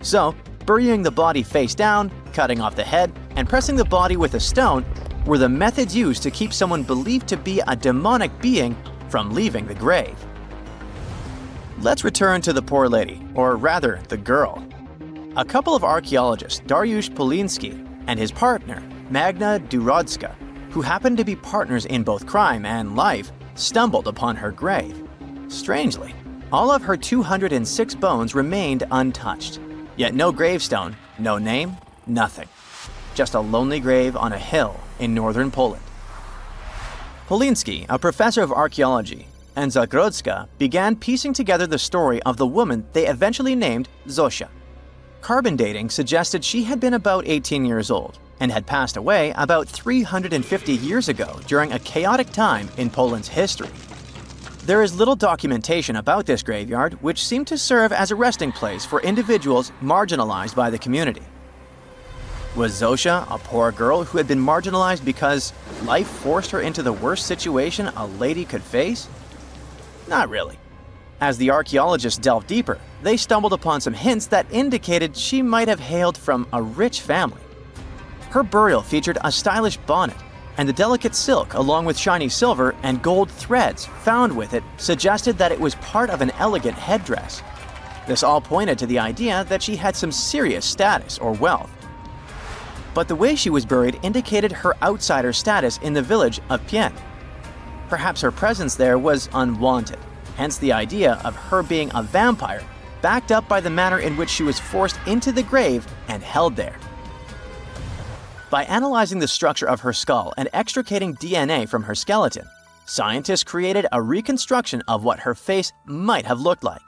So, burying the body face down, cutting off the head, and pressing the body with a stone were the methods used to keep someone believed to be a demonic being from leaving the grave. Let's return to the poor lady, or rather, the girl. A couple of archaeologists, Dariusz Poliński and his partner, Magna Durodzka, who happened to be partners in both crime and life, stumbled upon her grave. Strangely, all of her 206 bones remained untouched. Yet no gravestone, no name, nothing. Just a lonely grave on a hill in northern Poland. Poliński, a professor of archaeology, and Zagrodzka began piecing together the story of the woman they eventually named Zosia. Carbon dating suggested she had been about 18 years old and had passed away about 350 years ago during a chaotic time in Poland's history. There is little documentation about this graveyard, which seemed to serve as a resting place for individuals marginalized by the community. Was Zosia a poor girl who had been marginalized because life forced her into the worst situation a lady could face? Not really. As the archaeologists delved deeper, they stumbled upon some hints that indicated she might have hailed from a rich family. Her burial featured a stylish bonnet, and the delicate silk along with shiny silver and gold threads found with it suggested that it was part of an elegant headdress. This all pointed to the idea that she had some serious status or wealth. But the way she was buried indicated her outsider status in the village of Pien. Perhaps her presence there was unwanted, hence the idea of her being a vampire, backed up by the manner in which she was forced into the grave and held there. By analyzing the structure of her skull and extricating DNA from her skeleton, scientists created a reconstruction of what her face might have looked like.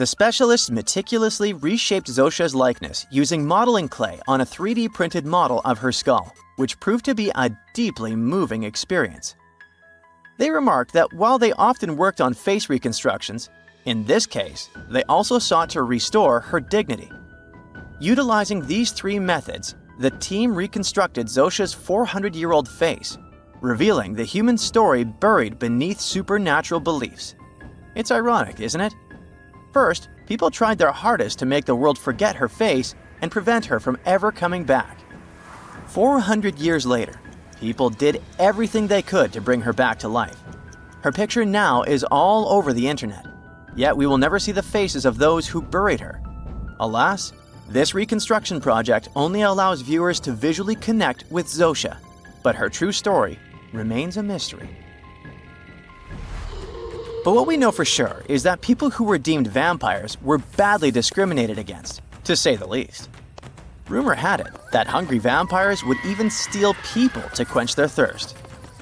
The specialists meticulously reshaped Zosha's likeness using modeling clay on a 3D printed model of her skull, which proved to be a deeply moving experience. They remarked that while they often worked on face reconstructions, in this case, they also sought to restore her dignity. Utilizing these three methods, the team reconstructed Zosha's 400-year-old face, revealing the human story buried beneath supernatural beliefs. It's ironic, isn't it? First, people tried their hardest to make the world forget her face and prevent her from ever coming back. 400 years later, people did everything they could to bring her back to life. Her picture now is all over the internet, yet we will never see the faces of those who buried her. Alas, this reconstruction project only allows viewers to visually connect with Zosha, but her true story remains a mystery. But what we know for sure is that people who were deemed vampires were badly discriminated against, to say the least. Rumor had it that hungry vampires would even steal people to quench their thirst.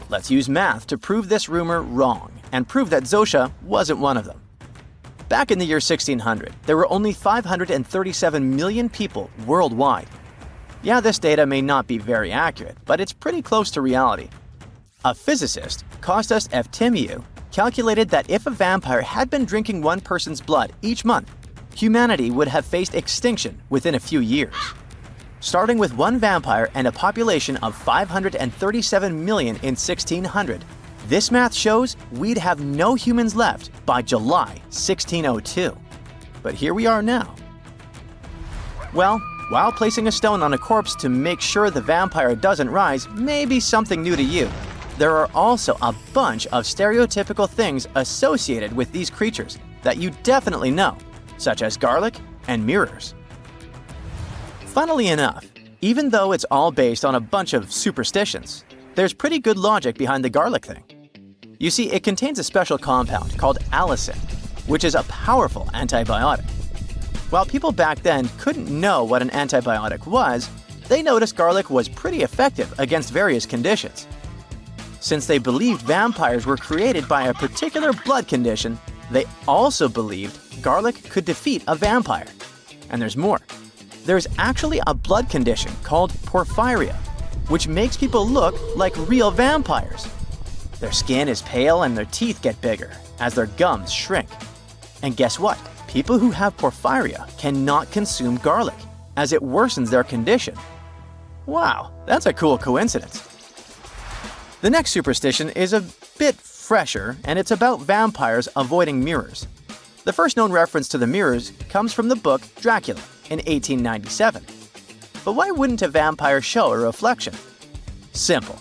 Let's use math to prove this rumor wrong and prove that Zosha wasn't one of them. Back in the year 1600, there were only 537 million people worldwide. Yeah, this data may not be very accurate, but it's pretty close to reality. A physicist, Kostas Eftimiou, calculated that if a vampire had been drinking one person's blood each month, humanity would have faced extinction within a few years. Starting with one vampire and a population of 537 million in 1600, this math shows we'd have no humans left by July 1602. But here we are now. Well, while placing a stone on a corpse to make sure the vampire doesn't rise may be something new to you, there are also a bunch of stereotypical things associated with these creatures that you definitely know, such as garlic and mirrors. Funnily enough, even though it's all based on a bunch of superstitions, there's pretty good logic behind the garlic thing. You see, it contains a special compound called allicin, which is a powerful antibiotic. While people back then couldn't know what an antibiotic was, they noticed garlic was pretty effective against various conditions. Since they believed vampires were created by a particular blood condition, they also believed garlic could defeat a vampire. And there's more. There's actually a blood condition called porphyria, which makes people look like real vampires. Their skin is pale and their teeth get bigger as their gums shrink. And guess what? People who have porphyria cannot consume garlic, as it worsens their condition. Wow, that's a cool coincidence. The next superstition is a bit fresher, and it's about vampires avoiding mirrors. The first known reference to the mirrors comes from the book Dracula in 1897. But why wouldn't a vampire show a reflection? Simple.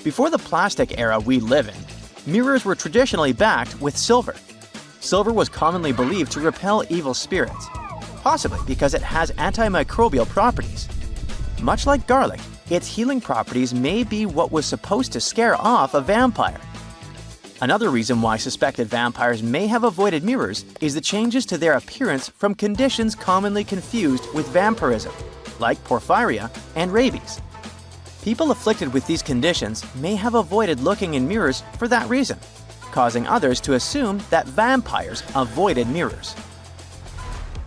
Before the plastic era we live in, mirrors were traditionally backed with silver. Silver was commonly believed to repel evil spirits, possibly because it has antimicrobial properties. Much like garlic, its healing properties may be what was supposed to scare off a vampire. Another reason why suspected vampires may have avoided mirrors is the changes to their appearance from conditions commonly confused with vampirism, like porphyria and rabies. People afflicted with these conditions may have avoided looking in mirrors for that reason, causing others to assume that vampires avoided mirrors.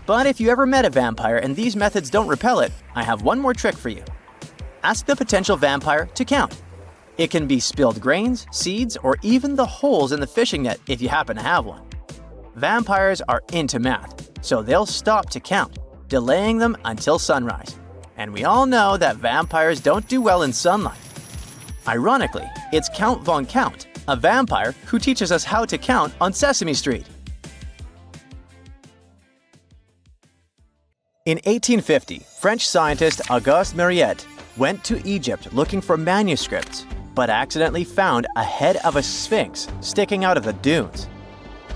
But if you ever met a vampire and these methods don't repel it, I have one more trick for you. Ask the potential vampire to count. It can be spilled grains, seeds, or even the holes in the fishing net if you happen to have one. Vampires are into math, so they'll stop to count, delaying them until sunrise. And we all know that vampires don't do well in sunlight. Ironically, it's Count Von Count, a vampire who teaches us how to count on Sesame Street. In 1850, French scientist Auguste Mariette went to Egypt looking for manuscripts, but accidentally found a head of a sphinx sticking out of the dunes.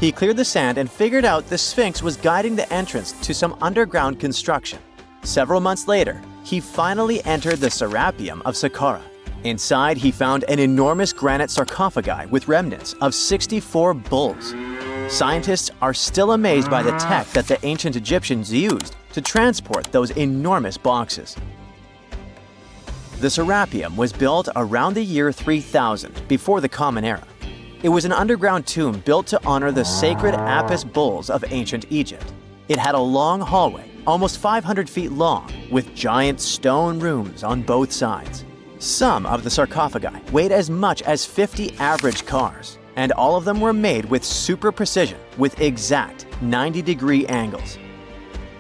He cleared the sand and figured out the sphinx was guiding the entrance to some underground construction. Several months later, he finally entered the Serapeum of Saqqara. Inside, he found an enormous granite sarcophagi with remnants of 64 bulls. Scientists are still amazed by the tech that the ancient Egyptians used to transport those enormous boxes. The Serapeum was built around the year 3000 before the Common Era. It was an underground tomb built to honor the sacred Apis bulls of ancient Egypt. It had a long hallway, almost 500 feet long, with giant stone rooms on both sides. Some of the sarcophagi weighed as much as 50 average cars, and all of them were made with super precision, with exact 90-degree angles.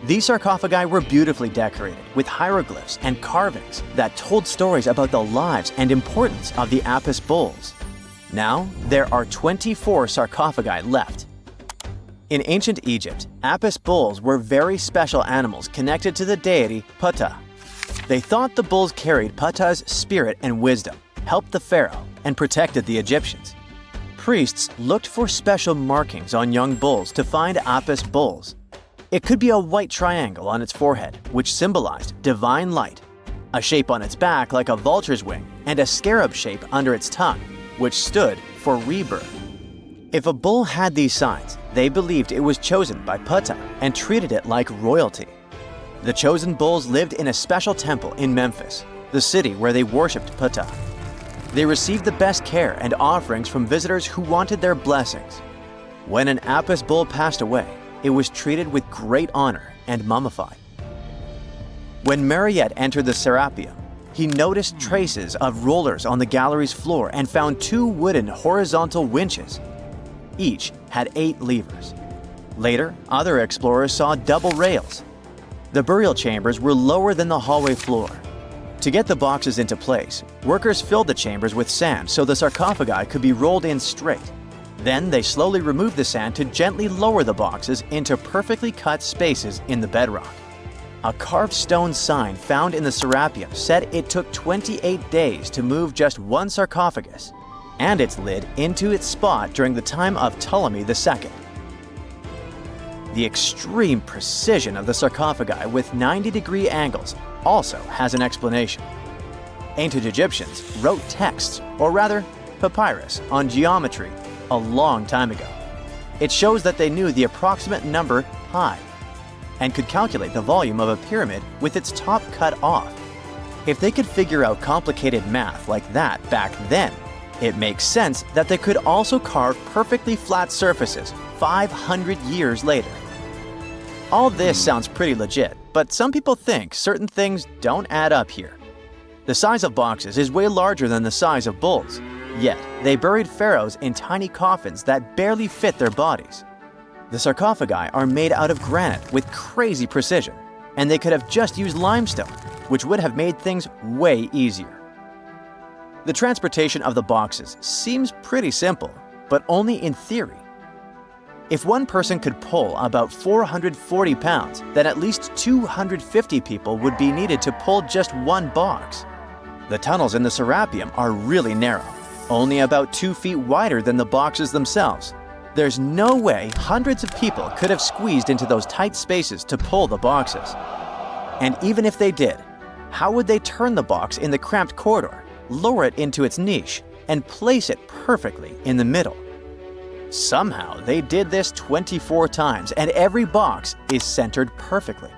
These sarcophagi were beautifully decorated with hieroglyphs and carvings that told stories about the lives and importance of the Apis bulls. Now, there are 24 sarcophagi left. In ancient Egypt, Apis bulls were very special animals connected to the deity Ptah. They thought the bulls carried Ptah's spirit and wisdom, helped the pharaoh, and protected the Egyptians. Priests looked for special markings on young bulls to find Apis bulls. It could be a white triangle on its forehead, which symbolized divine light, a shape on its back like a vulture's wing, and a scarab shape under its tongue, which stood for rebirth. If a bull had these signs, they believed it was chosen by Ptah and treated it like royalty. The chosen bulls lived in a special temple in Memphis, the city where they worshipped Ptah. They received the best care and offerings from visitors who wanted their blessings. When an Apis bull passed away, it was treated with great honor and mummified. When Mariette entered the Serapeum, he noticed traces of rollers on the gallery's floor and found 2 wooden horizontal winches. Each had 8 levers. Later, other explorers saw double rails. The burial chambers were lower than the hallway floor. To get the boxes into place, workers filled the chambers with sand so the sarcophagi could be rolled in straight. Then they slowly removed the sand to gently lower the boxes into perfectly cut spaces in the bedrock. A carved stone sign found in the Serapeum said it took 28 days to move just one sarcophagus and its lid into its spot during the time of Ptolemy II. The extreme precision of the sarcophagi with 90-degree angles also has an explanation. Ancient Egyptians wrote texts, or rather, papyrus, on geometry a long time ago. It shows that they knew the approximate number pi and could calculate the volume of a pyramid with its top cut off. If they could figure out complicated math like that back then, it makes sense that they could also carve perfectly flat surfaces 500 years later. All this sounds pretty legit, but some people think certain things don't add up here. The size of boxes is way larger than the size of bulls, yet they buried pharaohs in tiny coffins that barely fit their bodies. The sarcophagi are made out of granite with crazy precision, and they could have just used limestone, which would have made things way easier. The transportation of the boxes seems pretty simple, but only in theory. If one person could pull about 440 pounds, then at least 250 people would be needed to pull just one box. The tunnels in the Serapeum are really narrow, only about 2 feet wider than the boxes themselves. There's no way hundreds of people could have squeezed into those tight spaces to pull the boxes. And even if they did, how would they turn the box in the cramped corridor, lower it into its niche, and place it perfectly in the middle? Somehow, they did this 24 times, and every box is centered perfectly.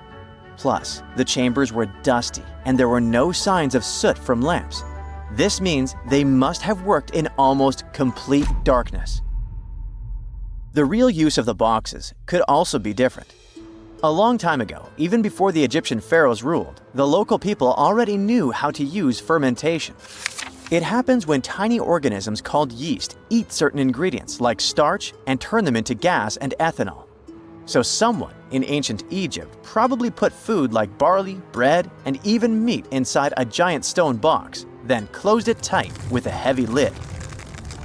Plus, the chambers were dusty, and there were no signs of soot from lamps. This means they must have worked in almost complete darkness. The real use of the boxes could also be different. A long time ago, even before the Egyptian pharaohs ruled, the local people already knew how to use fermentation. It happens when tiny organisms called yeast eat certain ingredients like starch and turn them into gas and ethanol. So someone in ancient Egypt probably put food like barley, bread, and even meat inside a giant stone box, then closed it tight with a heavy lid.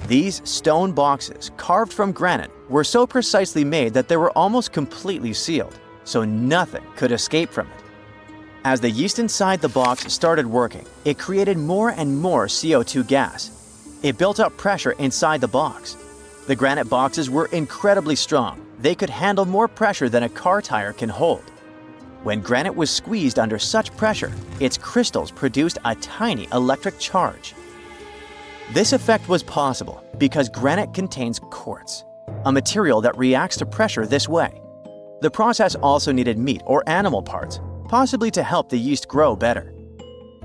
These stone boxes, carved from granite, were so precisely made that they were almost completely sealed, so nothing could escape from it. As the yeast inside the box started working, it created more and more CO2 gas. It built up pressure inside the box. The granite boxes were incredibly strong. They could handle more pressure than a car tire can hold. When granite was squeezed under such pressure, its crystals produced a tiny electric charge. This effect was possible because granite contains quartz, a material that reacts to pressure this way. The process also needed meat or animal parts, possibly to help the yeast grow better.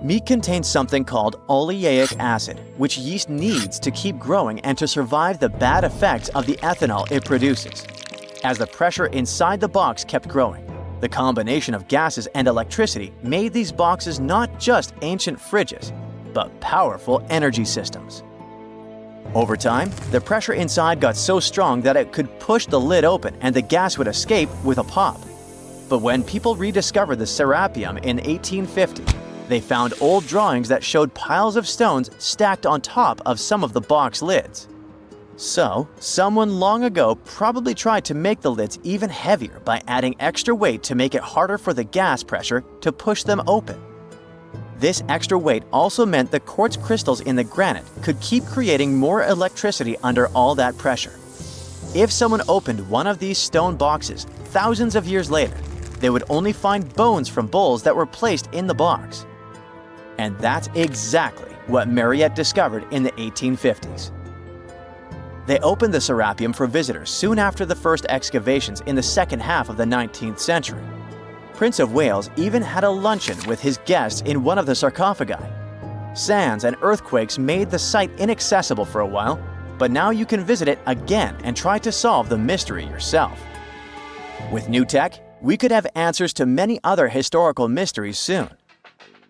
Meat contains something called oleic acid, which yeast needs to keep growing and to survive the bad effects of the ethanol it produces. as the pressure inside the box kept growing. The combination of gases and electricity made these boxes not just ancient fridges, but powerful energy systems. Over time, the pressure inside got so strong that it could push the lid open and the gas would escape with a pop. But when people rediscovered the Serapeum in 1850, they found old drawings that showed piles of stones stacked on top of some of the box lids. So, someone long ago probably tried to make the lids even heavier by adding extra weight to make it harder for the gas pressure to push them open. This extra weight also meant the quartz crystals in the granite could keep creating more electricity under all that pressure. If someone opened one of these stone boxes thousands of years later, they would only find bones from bowls that were placed in the box. And that's exactly what Mariette discovered in the 1850s. They opened the Serapeum for visitors soon after the first excavations in the second half of the 19th century. Prince of Wales even had a luncheon with his guests in one of the sarcophagi. Sands and earthquakes made the site inaccessible for a while, but now you can visit it again and try to solve the mystery yourself. With new tech, we could have answers to many other historical mysteries soon.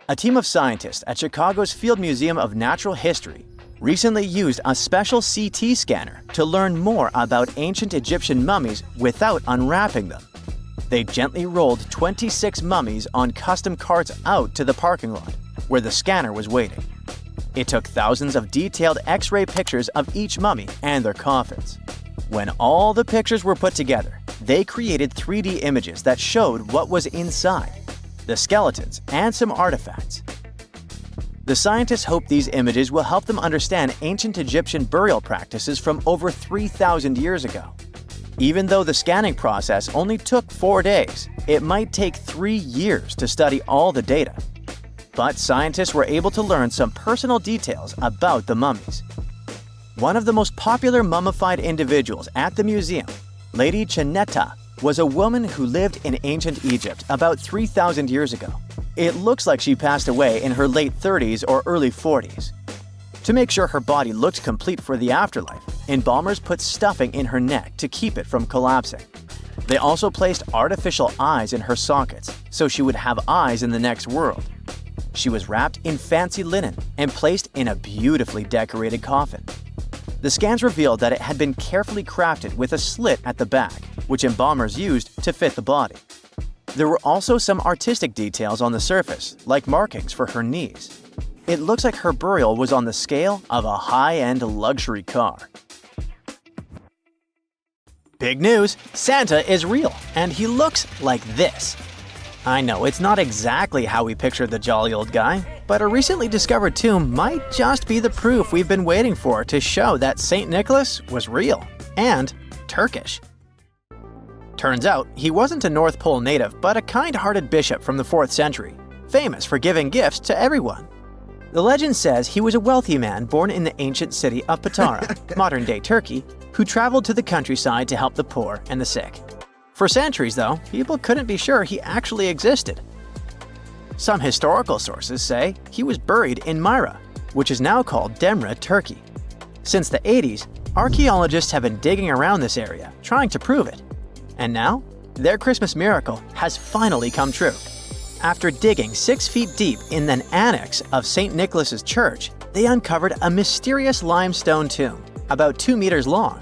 A team of scientists at Chicago's Field Museum of Natural History recently used a special CT scanner to learn more about ancient Egyptian mummies without unwrapping them. They gently rolled 26 mummies on custom carts out to the parking lot, where the scanner was waiting. It took thousands of detailed X-ray pictures of each mummy and their coffins. When all the pictures were put together, they created 3D images that showed what was inside, the skeletons and some artifacts. The scientists hope these images will help them understand ancient Egyptian burial practices from over 3,000 years ago. Even though the scanning process only took 4 days, it might take 3 years to study all the data. But scientists were able to learn some personal details about the mummies. One of the most popular mummified individuals at the museum, Lady Chineta, was a woman who lived in ancient Egypt about 3,000 years ago. It looks like she passed away in her late 30s or early 40s. To make sure her body looked complete for the afterlife, embalmers put stuffing in her neck to keep it from collapsing. They also placed artificial eyes in her sockets, so she would have eyes in the next world. She was wrapped in fancy linen and placed in a beautifully decorated coffin. The scans revealed that it had been carefully crafted with a slit at the back, which embalmers used to fit the body. There were also some artistic details on the surface, like markings for her knees. It looks like her burial was on the scale of a high-end luxury car. Big news! Santa is real, and he looks like this. I know it's not exactly how we pictured the jolly old guy, but a recently discovered tomb might just be the proof we've been waiting for to show that St. Nicholas was real and Turkish. Turns out, he wasn't a North Pole native, but a kind-hearted bishop from the 4th century, famous for giving gifts to everyone. The legend says he was a wealthy man born in the ancient city of Patara, modern-day Turkey, who traveled to the countryside to help the poor and the sick. For centuries, though, people couldn't be sure he actually existed. Some historical sources say he was buried in Myra, which is now called Demre, Turkey. Since the 80s, archaeologists have been digging around this area, trying to prove it. And now, their Christmas miracle has finally come true. After digging 6 feet deep in an annex of St. Nicholas's church, they uncovered a mysterious limestone tomb, about 2 meters long.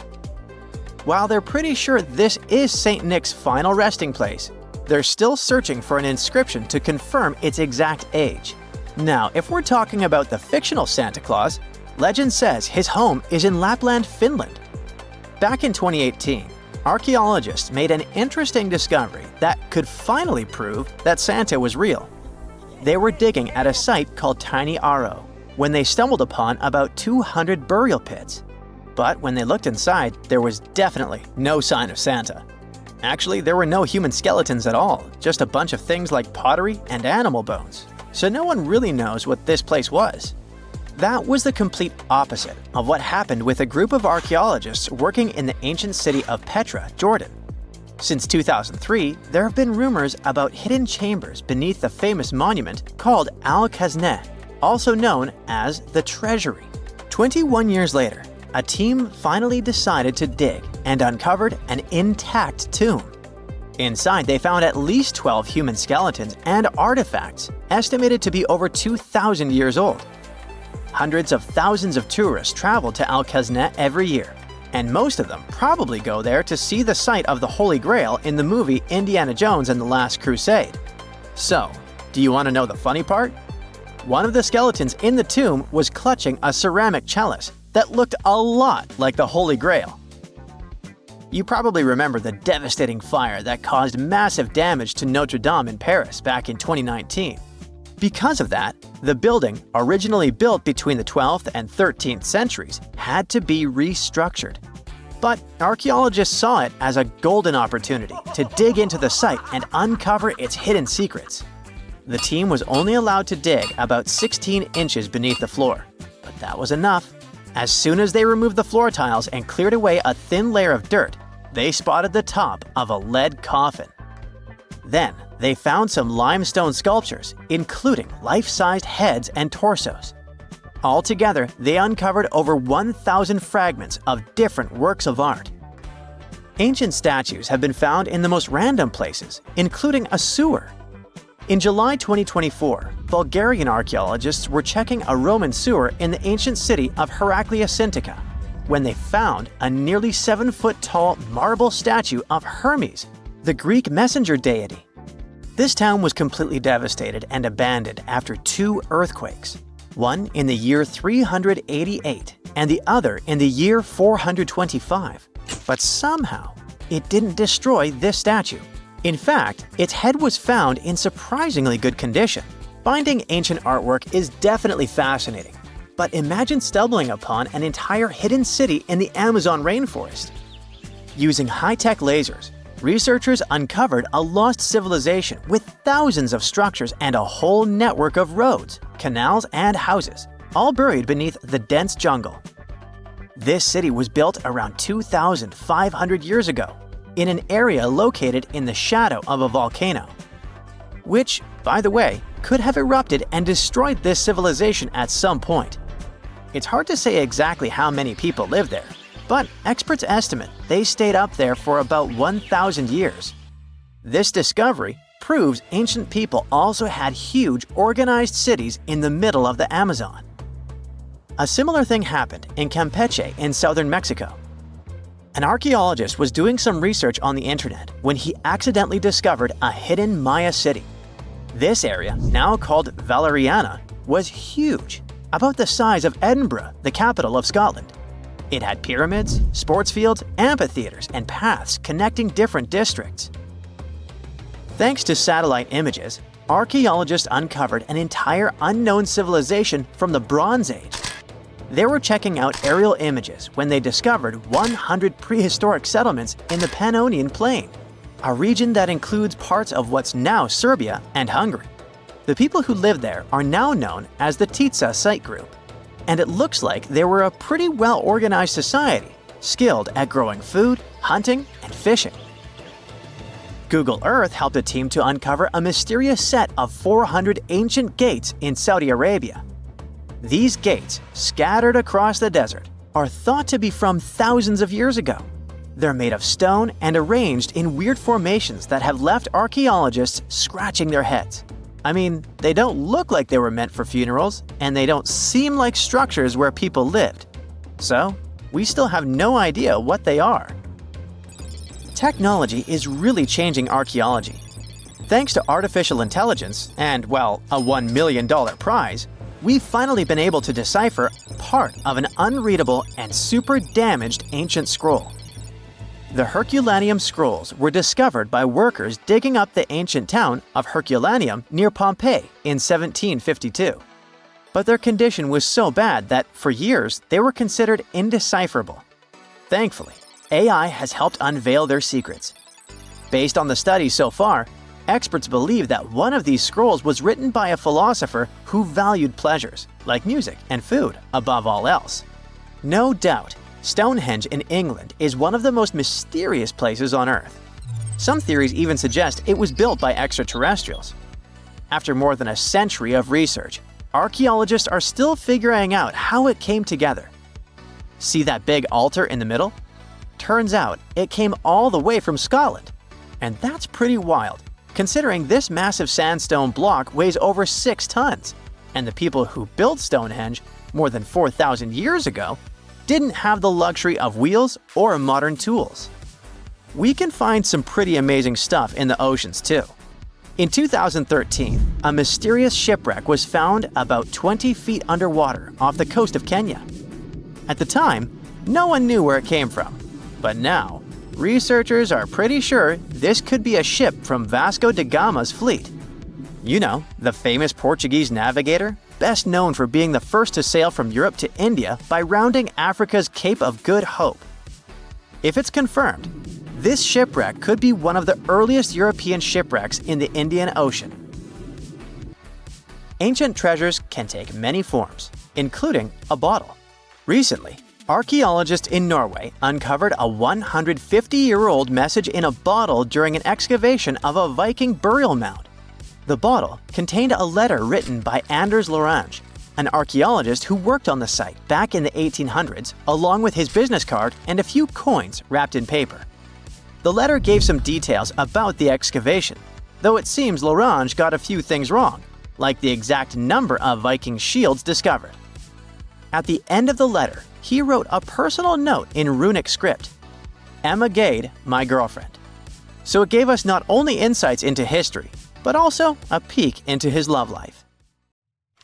While they're pretty sure this is St. Nick's final resting place, they're still searching for an inscription to confirm its exact age. Now, if we're talking about the fictional Santa Claus, legend says his home is in Lapland, Finland. Back in 2018, archaeologists made an interesting discovery that could finally prove that Santa was real. They were digging at a site called Tiny Aro when they stumbled upon about 200 burial pits. But when they looked inside, there was definitely no sign of Santa. Actually, there were no human skeletons at all, just a bunch of things like pottery and animal bones. So no one really knows what this place was. That was the complete opposite of what happened with a group of archaeologists working in the ancient city of Petra, Jordan. Since 2003, there have been rumors about hidden chambers beneath the famous monument called Al-Khazneh, also known as the Treasury. 21 years later, a team finally decided to dig and uncovered an intact tomb. Inside, they found at least 12 human skeletons and artifacts estimated to be over 2,000 years old. Hundreds of thousands of tourists travel to Al-Kaznet every year, and most of them probably go there to see the site of the Holy Grail in the movie Indiana Jones and the Last Crusade. So, do you want to know the funny part? One of the skeletons in the tomb was clutching a ceramic chalice that looked a lot like the Holy Grail. You probably remember the devastating fire that caused massive damage to Notre Dame in Paris back in 2019. Because of that, the building, originally built between the 12th and 13th centuries, had to be restructured. But archaeologists saw it as a golden opportunity to dig into the site and uncover its hidden secrets. The team was only allowed to dig about 16 inches beneath the floor, but that was enough. As soon as they removed the floor tiles and cleared away a thin layer of dirt, they spotted the top of a lead coffin. Then, they found some limestone sculptures, including life-sized heads and torsos. Altogether, they uncovered over 1,000 fragments of different works of art. Ancient statues have been found in the most random places, including a sewer. In July 2024, Bulgarian archaeologists were checking a Roman sewer in the ancient city of Heraclea Sintica when they found a nearly 7-foot-tall marble statue of Hermes, the Greek messenger deity. This town was completely devastated and abandoned after 2 earthquakes, one in the year 388 and the other in the year 425. But somehow, it didn't destroy this statue. In fact, its head was found in surprisingly good condition. Finding ancient artwork is definitely fascinating, but imagine stumbling upon an entire hidden city in the Amazon rainforest. Using high-tech lasers, researchers uncovered a lost civilization with thousands of structures and a whole network of roads, canals, and houses, all buried beneath the dense jungle. This city was built around 2,500 years ago, in an area located in the shadow of a volcano, which, by the way, could have erupted and destroyed this civilization at some point. It's hard to say exactly how many people lived there, but experts estimate they stayed up there for about 1,000 years. This discovery proves ancient people also had huge, organized cities in the middle of the Amazon. A similar thing happened in Campeche in southern Mexico. An archaeologist was doing some research on the internet when he accidentally discovered a hidden Maya city. This area, now called Valeriana, was huge, about the size of Edinburgh, the capital of Scotland. It had pyramids, sports fields, amphitheaters, and paths connecting different districts. Thanks to satellite images, archaeologists uncovered an entire unknown civilization from the Bronze Age. They were checking out aerial images when they discovered 100 prehistoric settlements in the Pannonian Plain, a region that includes parts of what's now Serbia and Hungary. The people who lived there are now known as the Titsa site group, and it looks like they were a pretty well-organized society, skilled at growing food, hunting, and fishing. Google Earth helped a team to uncover a mysterious set of 400 ancient gates in Saudi Arabia. These gates, scattered across the desert, are thought to be from thousands of years ago. They're made of stone and arranged in weird formations that have left archaeologists scratching their heads. I mean, they don't look like they were meant for funerals, and they don't seem like structures where people lived. So, we still have no idea what they are. Technology is really changing archaeology. Thanks to artificial intelligence and, well, a $1 million prize, we've finally been able to decipher part of an unreadable and super damaged ancient scroll. The Herculaneum scrolls were discovered by workers digging up the ancient town of Herculaneum near Pompeii in 1752. But their condition was so bad that, for years, they were considered indecipherable. Thankfully, AI has helped unveil their secrets. Based on the studies so far, experts believe that one of these scrolls was written by a philosopher who valued pleasures, like music and food, above all else. No doubt, Stonehenge in England is one of the most mysterious places on Earth. Some theories even suggest it was built by extraterrestrials. After more than a century of research, archaeologists are still figuring out how it came together. See that big altar in the middle? Turns out it came all the way from Scotland. And that's pretty wild, considering this massive sandstone block weighs over 6 tons, and the people who built Stonehenge more than 4,000 years ago didn't have the luxury of wheels or modern tools. We can find some pretty amazing stuff in the oceans too. In 2013, a mysterious shipwreck was found about 20 feet underwater off the coast of Kenya. At the time, no one knew where it came from, but now, researchers are pretty sure this could be a ship from Vasco da Gama's fleet. You know, the famous Portuguese navigator, best known for being the first to sail from Europe to India by rounding Africa's Cape of Good Hope. If it's confirmed, this shipwreck could be one of the earliest European shipwrecks in the Indian Ocean. Ancient treasures can take many forms, including a bottle. Recently, archaeologists in Norway uncovered a 150-year-old message in a bottle during an excavation of a Viking burial mound. The bottle contained a letter written by Anders Lorange, an archaeologist who worked on the site back in the 1800s, along with his business card and a few coins wrapped in paper. The letter gave some details about the excavation, though it seems Lorange got a few things wrong, like the exact number of Viking shields discovered. At the end of the letter, he wrote a personal note in runic script, "Emma Gade, my girlfriend." So it gave us not only insights into history, but also a peek into his love life.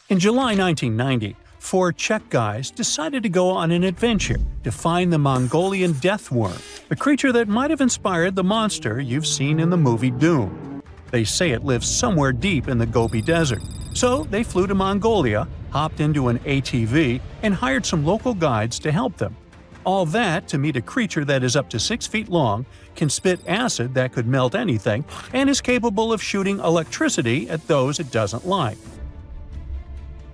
In July 1990, 4 Czech guys decided to go on an adventure to find the Mongolian death worm, a creature that might have inspired the monster you've seen in the movie Doom. They say it lives somewhere deep in the Gobi Desert, so they flew to Mongolia, hopped into an ATV, and hired some local guides to help them. All that to meet a creature that is up to 6 feet long, can spit acid that could melt anything, and is capable of shooting electricity at those it doesn't like.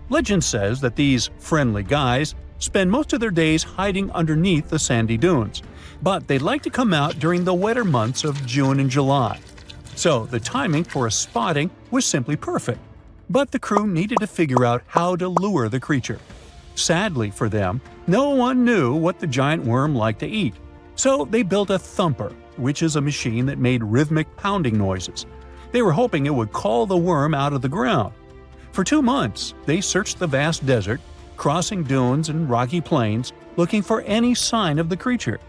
Legend says that these friendly guys spend most of their days hiding underneath the sandy dunes, but they'd like to come out during the wetter months of June and July. So the timing for a spotting was simply perfect. But the crew needed to figure out how to lure the creature. Sadly for them, no one knew what the giant worm liked to eat. So they built a thumper, which is a machine that made rhythmic pounding noises. They were hoping it would call the worm out of the ground. For 2 months, they searched the vast desert, crossing dunes and rocky plains, looking for any sign of the creature.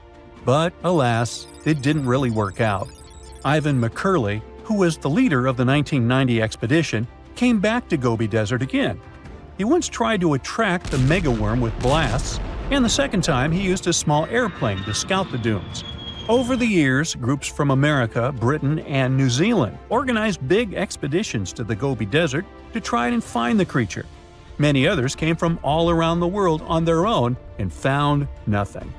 But alas, it didn't really work out. Ivan McCurley, who was the leader of the 1990 expedition, came back to Gobi Desert again. He once tried to attract the megaworm with blasts, and the second time he used a small airplane to scout the dunes. Over the years, groups from America, Britain, and New Zealand organized big expeditions to the Gobi Desert to try and find the creature. Many others came from all around the world on their own and found nothing.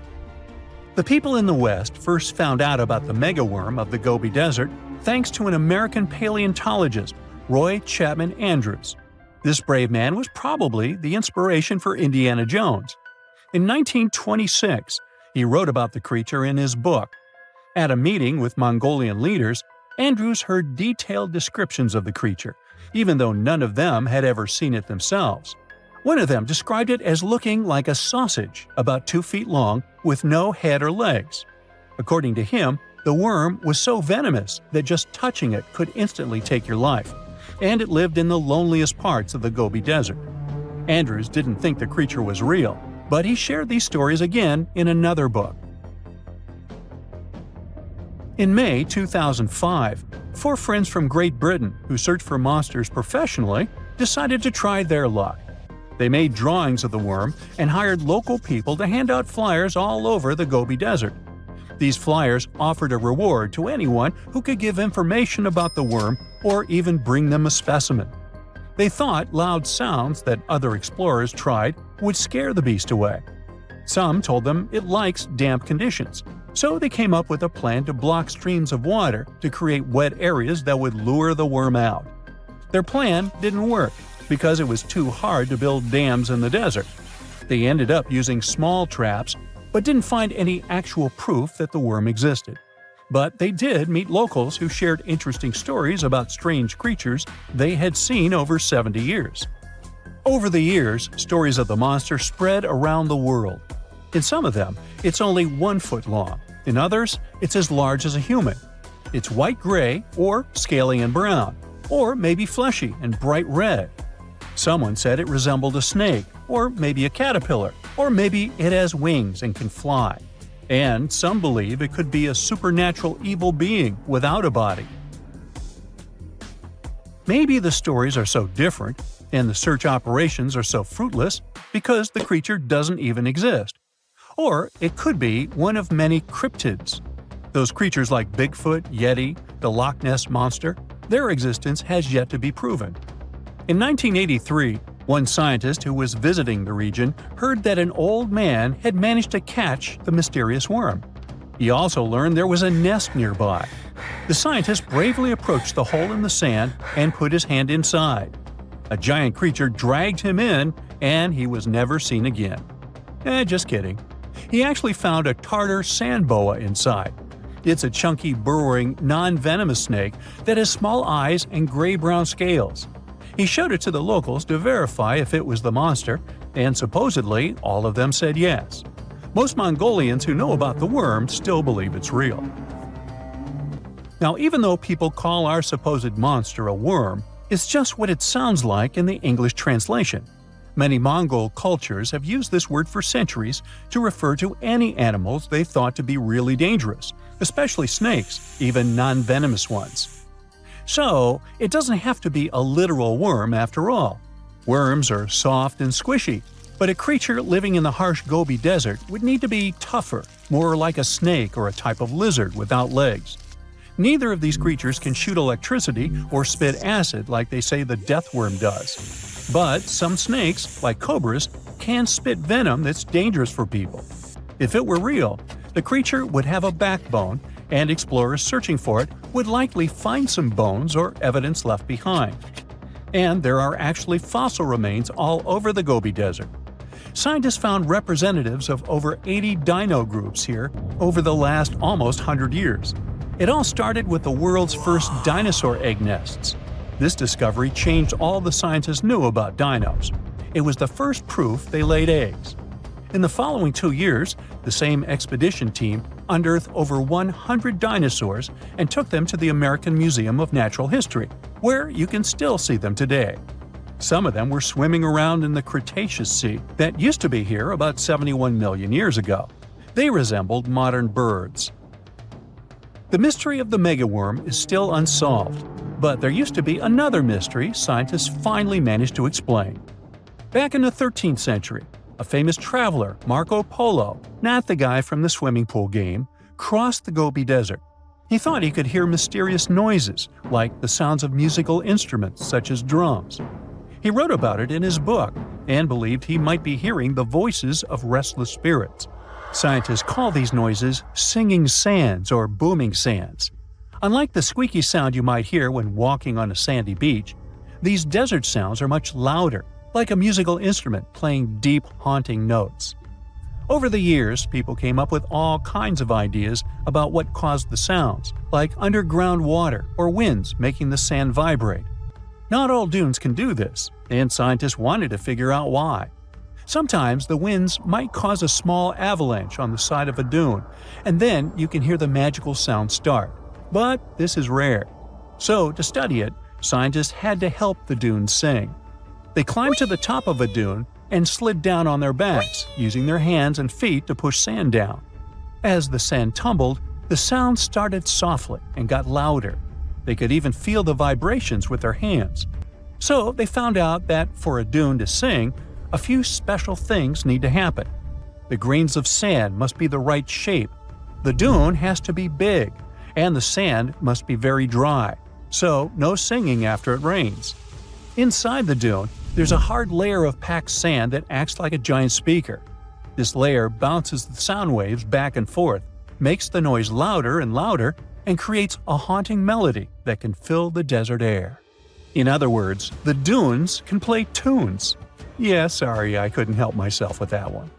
The people in the West first found out about the megaworm of the Gobi Desert thanks to an American paleontologist, Roy Chapman Andrews. This brave man was probably the inspiration for Indiana Jones. In 1926, he wrote about the creature in his book. At a meeting with Mongolian leaders, Andrews heard detailed descriptions of the creature, even though none of them had ever seen it themselves. One of them described it as looking like a sausage, about 2 feet long, with no head or legs. According to him, the worm was so venomous that just touching it could instantly take your life, and it lived in the loneliest parts of the Gobi Desert. Andrews didn't think the creature was real, but he shared these stories again in another book. In May 2005, 4 friends from Great Britain who search for monsters professionally decided to try their luck. They made drawings of the worm and hired local people to hand out flyers all over the Gobi Desert. These flyers offered a reward to anyone who could give information about the worm or even bring them a specimen. They thought loud sounds that other explorers tried would scare the beast away. Some told them it likes damp conditions, so they came up with a plan to block streams of water to create wet areas that would lure the worm out. Their plan didn't work because it was too hard to build dams in the desert. They ended up using small traps, but didn't find any actual proof that the worm existed. But they did meet locals who shared interesting stories about strange creatures they had seen over 70 years. Over the years, stories of the monster spread around the world. In some of them, it's only 1 foot long. In others, it's as large as a human. It's white-gray or scaly and brown, or maybe fleshy and bright red. Someone said it resembled a snake, or maybe a caterpillar, or maybe it has wings and can fly. And some believe it could be a supernatural evil being without a body. Maybe the stories are so different, and the search operations are so fruitless, because the creature doesn't even exist. Or it could be one of many cryptids. Those creatures like Bigfoot, Yeti, the Loch Ness Monster, their existence has yet to be proven. In 1983, one scientist who was visiting the region heard that an old man had managed to catch the mysterious worm. He also learned there was a nest nearby. The scientist bravely approached the hole in the sand and put his hand inside. A giant creature dragged him in, and he was never seen again. Just kidding. He actually found a Tartar sand boa inside. It's a chunky, burrowing, non-venomous snake that has small eyes and gray-brown scales. He showed it to the locals to verify if it was the monster, and supposedly all of them said yes. Most Mongolians who know about the worm still believe it's real. Now, even though people call our supposed monster a worm, it's just what it sounds like in the English translation. Many Mongol cultures have used this word for centuries to refer to any animals they thought to be really dangerous, especially snakes, even non-venomous ones. So, it doesn't have to be a literal worm after all. Worms are soft and squishy, but a creature living in the harsh Gobi Desert would need to be tougher, more like a snake or a type of lizard without legs. Neither of these creatures can shoot electricity or spit acid like they say the death worm does. But some snakes, like cobras, can spit venom that's dangerous for people. If it were real, the creature would have a backbone, and explorers searching for it would likely find some bones or evidence left behind. And there are actually fossil remains all over the Gobi Desert. Scientists found representatives of over 80 dino groups here over the last almost 100 years. It all started with the world's first dinosaur egg nests. This discovery changed all the scientists knew about dinos. It was the first proof they laid eggs. In the following 2 years, the same expedition team unearthed over 100 dinosaurs and took them to the American Museum of Natural History, where you can still see them today. Some of them were swimming around in the Cretaceous Sea that used to be here about 71 million years ago. They resembled modern birds. The mystery of the megaworm is still unsolved, but there used to be another mystery scientists finally managed to explain. Back in the 13th century, a famous traveler, Marco Polo, not the guy from the swimming pool game, crossed the Gobi Desert. He thought he could hear mysterious noises, like the sounds of musical instruments such as drums. He wrote about it in his book and believed he might be hearing the voices of restless spirits. Scientists call these noises singing sands or booming sands. Unlike the squeaky sound you might hear when walking on a sandy beach, these desert sounds are much louder, like a musical instrument playing deep, haunting notes. Over the years, people came up with all kinds of ideas about what caused the sounds, like underground water or winds making the sand vibrate. Not all dunes can do this, and scientists wanted to figure out why. Sometimes the winds might cause a small avalanche on the side of a dune, and then you can hear the magical sound start. But this is rare. So, to study it, scientists had to help the dunes sing. They climbed to the top of a dune and slid down on their backs, using their hands and feet to push sand down. As the sand tumbled, the sound started softly and got louder. They could even feel the vibrations with their hands. So they found out that for a dune to sing, a few special things need to happen. The grains of sand must be the right shape. The dune has to be big, and the sand must be very dry, so no singing after it rains. Inside the dune, there's a hard layer of packed sand that acts like a giant speaker. This layer bounces the sound waves back and forth, makes the noise louder and louder, and creates a haunting melody that can fill the desert air. In other words, the dunes can play tunes. Yeah, sorry, I couldn't help myself with that one.